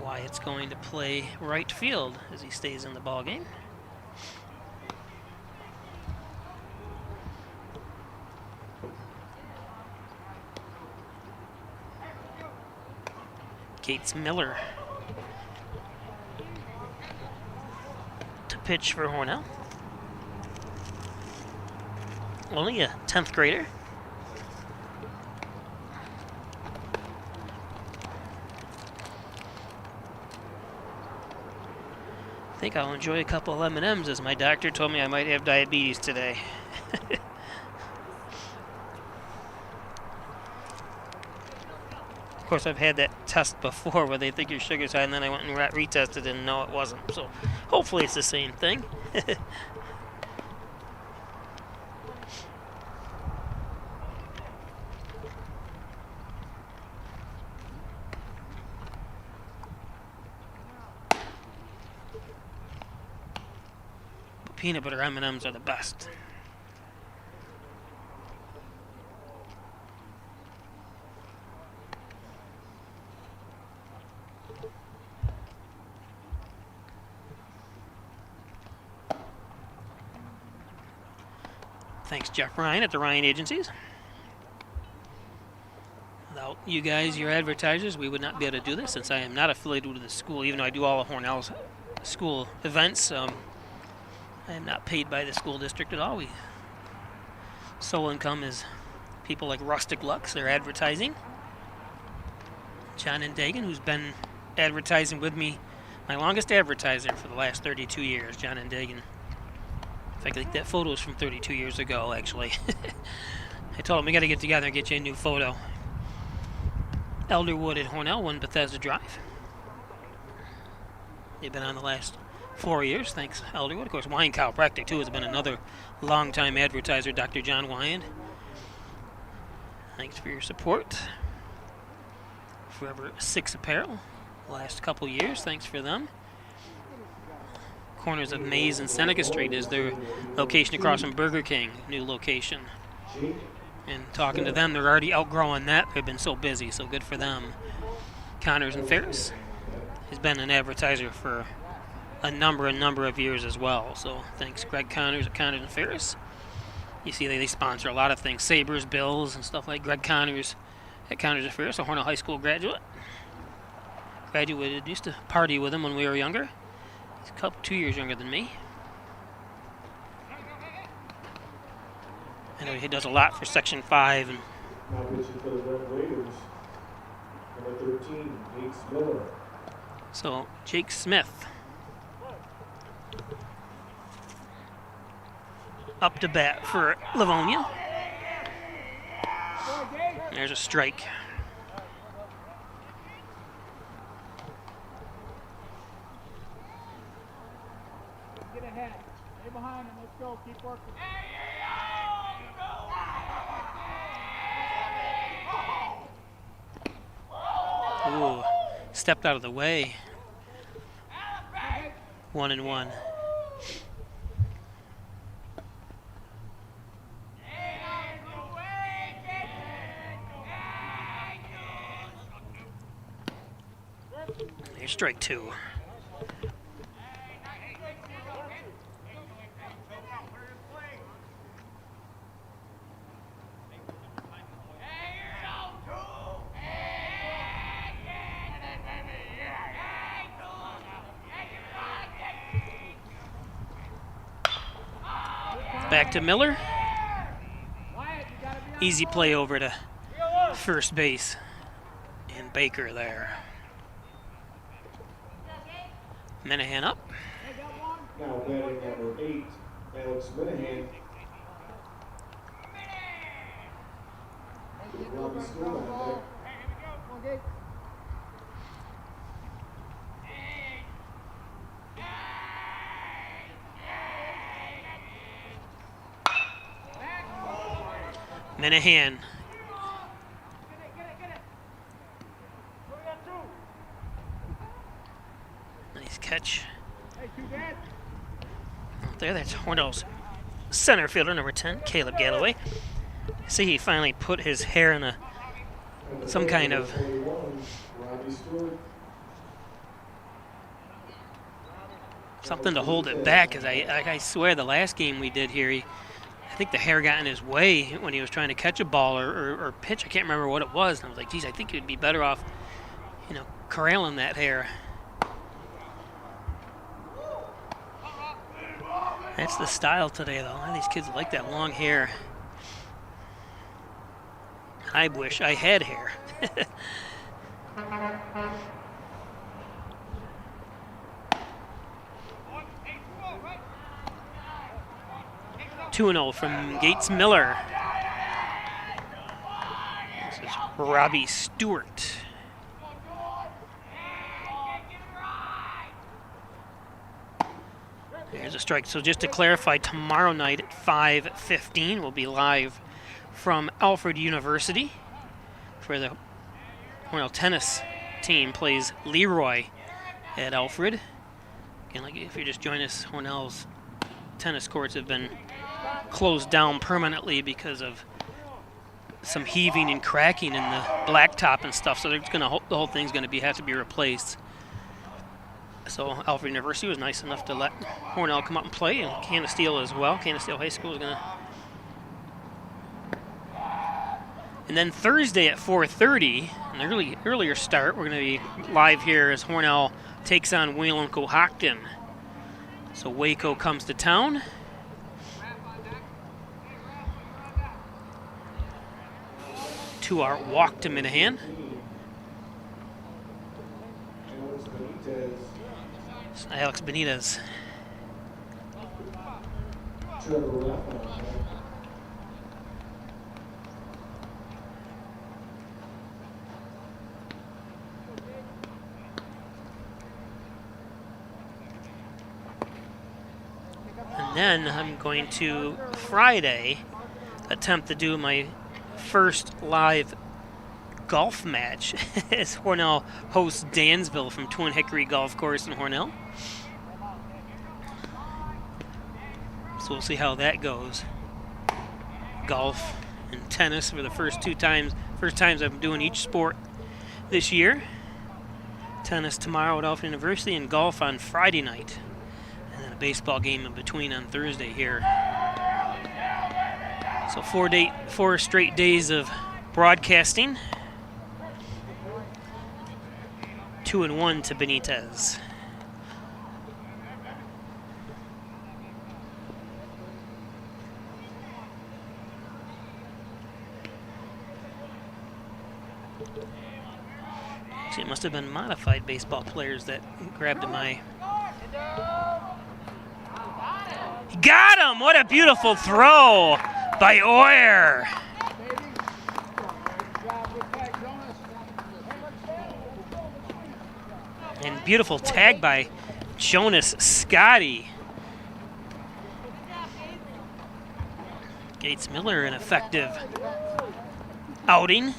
Wyatt's going to play right field as he stays in the ball game. Gates Miller to pitch for Hornell. Only a 10th grader. I think I'll enjoy a couple of M&Ms, as my doctor told me I might have diabetes today. Of course, I've had that test before where they think your sugar's high, and then I went and retested and no, it wasn't. So hopefully it's the same thing. Peanut butter M&Ms are the best. Thanks, Jeff Ryan at the Ryan Agencies. Without you guys, your advertisers, we would not be able to do this, since I am not affiliated with the school, even though I do all of Hornell's school events. I am not paid by the school district at all. Sole income is people like Rustic Lux, they're advertising. John and Dagan, who's been advertising with me, my longest advertiser for the last 32 years, John and Dagan. In fact, I think that photo is from 32 years ago, actually. I told him we got to get together and get you a new photo. Elderwood at Hornell, 1 Bethesda Drive. They've been on the last 4 years, thanks, Elderwood. Of course, Wine Chiropractic, too, has been another long-time advertiser, Dr. John Wyand. Thanks for your support. Forever 6 Apparel, last couple years. Thanks for them. Corners of Maze and Seneca Street is their location across from Burger King, new location. And talking to them, they're already outgrowing that. They've been so busy, so good for them. Connors and Ferris has been an advertiser for a number of years as well. So thanks, Greg Connors at Connors and Ferris. You see they sponsor a lot of things, Sabres, Bills, and stuff like Greg Connors at Connors and Ferris, a Hornell High School graduate. Graduated, used to party with him when we were younger. He's 2 years younger than me. I know he does a lot for Section 5. And Now pitching for the Red Raiders, number 13, Nate Miller. so Jake Smith up to bat for Livonia. There's a strike. Get ahead. Stay behind him. Let's go. Keep working. Ooh, stepped out of the way. 1-1. There's strike 2. Back to Miller. Easy play over to first base. And Baker there. Minahan up. Now batting number 8, Alex Minahan. Robbie Stewart on deck. Minahan. Nice catch. Out there, that's Hornell's center fielder, number 10, Caleb Galloway. See, he finally put his hair in some kind of something to hold it back, because I swear the last game we did here, I think the hair got in his way when he was trying to catch a ball or pitch. I can't remember what it was. And I was like, geez, I think he'd be better off, corralling that hair. That's the style today, though. A lot of these kids like that long hair. I wish I had hair. 2-0 from Gates Miller. This is Robbie Stewart. There's a strike. So just to clarify, tomorrow night at 5:15, we'll be live from Alfred University for the Hornell tennis team plays Leroy at Alfred. Again, like if you're just joining us, Hornell's tennis courts have been closed down permanently because of some heaving and cracking in the blacktop and stuff. So they're the whole thing's going to have to be replaced. So Alfred University was nice enough to let Hornell come up and play, and Canisteel as well. Canisteel High School is going to. And then Thursday at 4:30, an earlier start, we're going to be live here as Hornell takes on Wayland Cohocton. So Waco comes to town. To our walk to Minahan. Alex Benitez. And then I'm going to Friday attempt to do my first live golf match as Hornell hosts Dansville from Twin Hickory Golf Course in Hornell. So we'll see how that goes. Golf and tennis for the first times I'm doing each sport this year. Tennis tomorrow at Alpha University and golf on Friday night. And then a baseball game in between on Thursday here. So 4 straight days of broadcasting. 2-1 to Benitez. See, it must have been modified baseball players that grabbed my... He got him! What a beautiful throw by Oyer. And beautiful tag by Jonas Scotty. Gates Miller, an effective outing.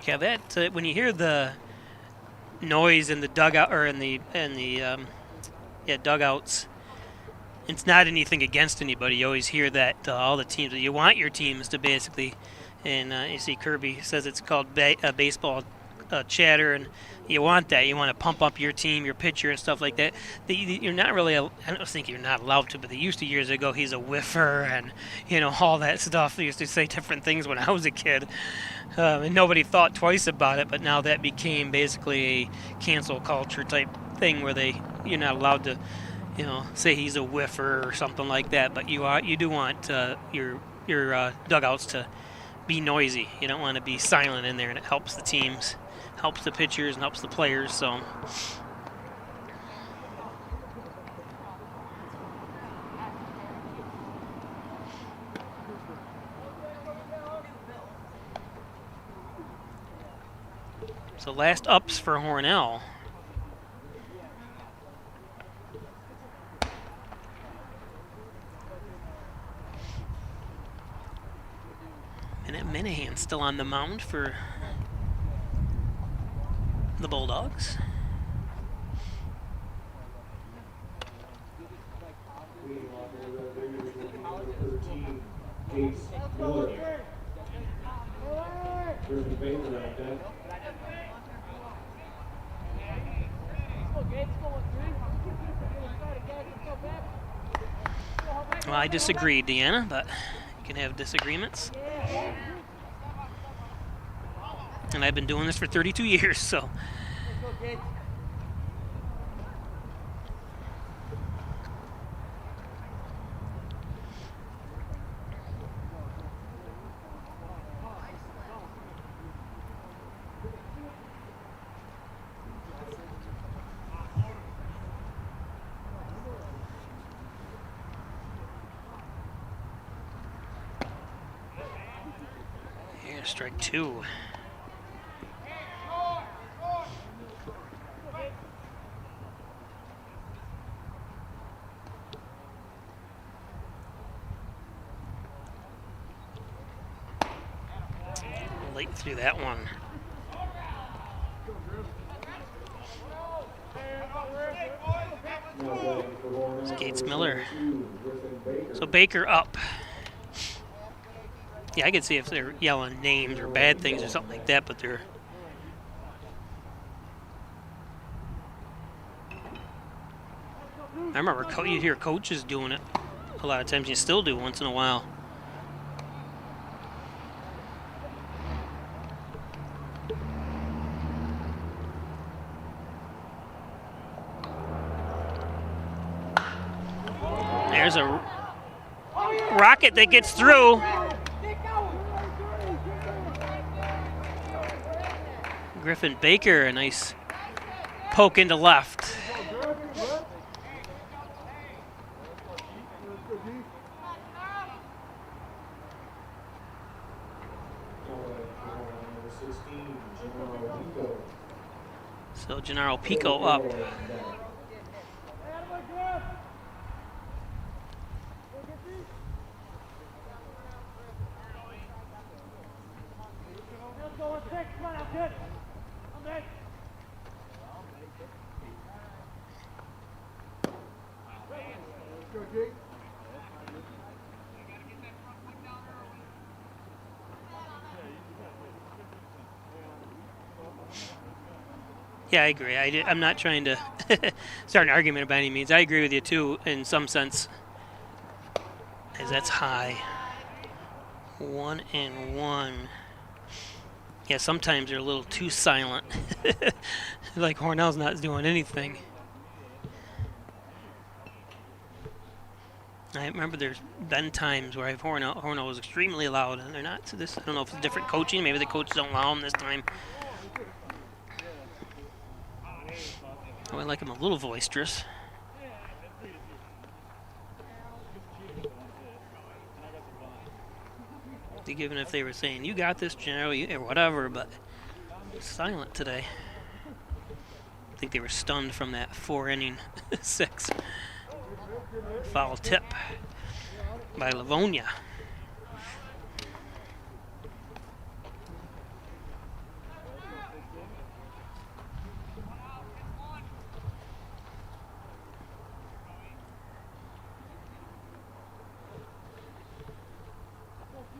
Yeah, that when you hear the noise in the dugout or in the dugouts, it's not anything against anybody. You always hear that all the teams. You want your teams to basically, and you see Kirby says it's called baseball chatter, and you want that. You want to pump up your team, your pitcher, and stuff like that. You're not really. I don't think you're not allowed to, but they used to years ago. He's a whiffer, and all that stuff. They used to say different things when I was a kid. And nobody thought twice about it, but now that became basically a cancel culture type thing where you're not allowed to, say he's a whiffer or something like that. But you do want your dugouts to be noisy. You don't want to be silent in there, and it helps the teams, helps the pitchers, and helps the players. So. So last ups for Hornell. And Minahan still on the mound for the Bulldogs. Well, I disagree, Deanna, but you can have disagreements. And I've been doing this for 32 years, so. Strike two. Late through that one. Gates Miller. So Baker up. Yeah, I could see if they're yelling names or bad things or something like that, but they're... I remember you hear coaches doing it a lot of times. You still do once in a while. there's a rocket that gets through. Griffin Baker, a nice poke into left. So Gennaro Pico up. Yeah, I agree. I'm not trying to start an argument by any means. I agree with you, too, in some sense, as that's high. 1-1. Yeah, sometimes they're a little too silent. Like Hornell's not doing anything. I remember there's been times where Hornell was extremely loud, and they're not. So this, I don't know if it's different coaching. Maybe the coaches don't allow them this time. I like him a little boisterous. Given if they were saying, you got this, Gennaro, or whatever, but silent today. I think they were stunned from that 4-inning 6 foul tip by Livonia.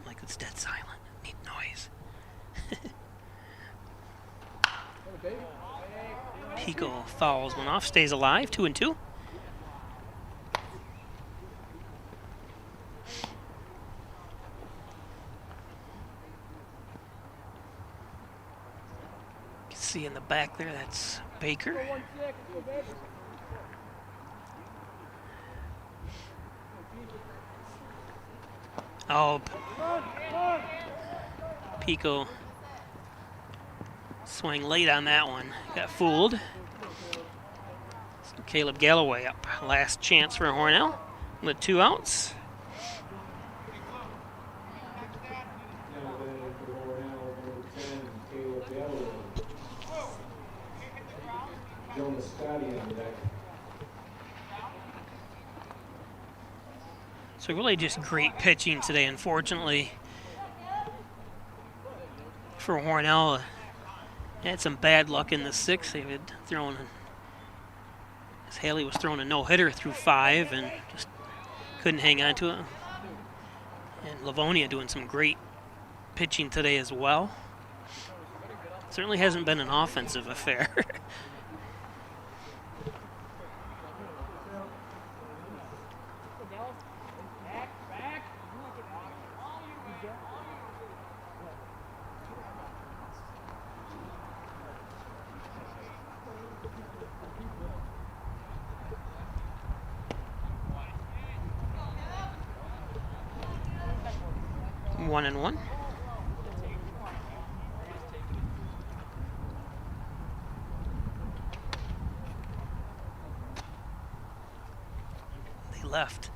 Like it's dead silent. Neat noise. Pico fouls one off, stays alive, 2-2. See in the back there, that's Baker. Oh, Pico swing late on that one. Got fooled. So Caleb Galloway up. Last chance for Hornell with 2 outs. So really just great pitching today, unfortunately, for Hornell. Had some bad luck in the 6th. They had thrown, as Haley was throwing a no-hitter through 5 and just couldn't hang on to it. And Livonia doing some great pitching today as well. Certainly hasn't been an offensive affair. One and one. They left.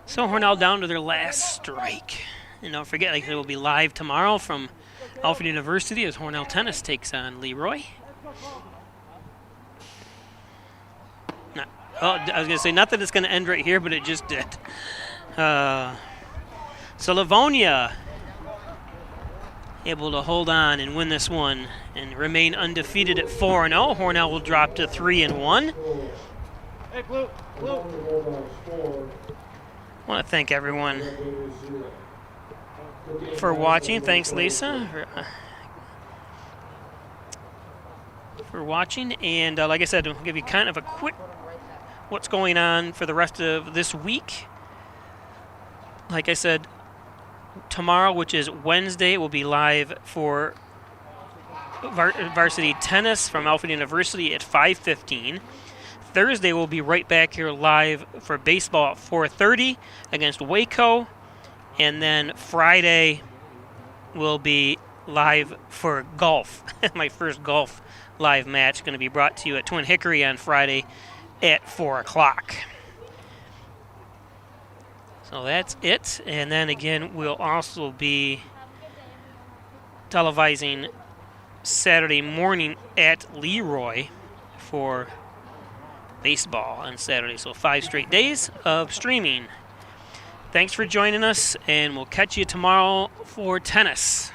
So Hornell down to their last strike. And don't forget, like, they will be live tomorrow from Alfred University as Hornell Tennis takes on Leroy. Oh, I was going to say, not that it's going to end right here, but it just did. So Livonia able to hold on and win this one and remain undefeated at 4-0. Hornell will drop to 3-1. Hey, Blue. I want to thank everyone for watching. Thanks, Lisa, for watching. And like I said, I'll give you kind of a quick what's going on for the rest of this week. Like I said, tomorrow, which is Wednesday, will be live for varsity tennis from Alfred University at 5:15. Thursday we'll be right back here live for baseball at 4:30 against Waco. And then Friday will be live for golf. My first golf live match going to be brought to you at Twin Hickory on Friday at 4 o'clock. So that's it. And then again, we'll also be televising Saturday morning at Leroy for baseball on Saturday. So 5 straight days of streaming. Thanks for joining us, and we'll catch you tomorrow for tennis.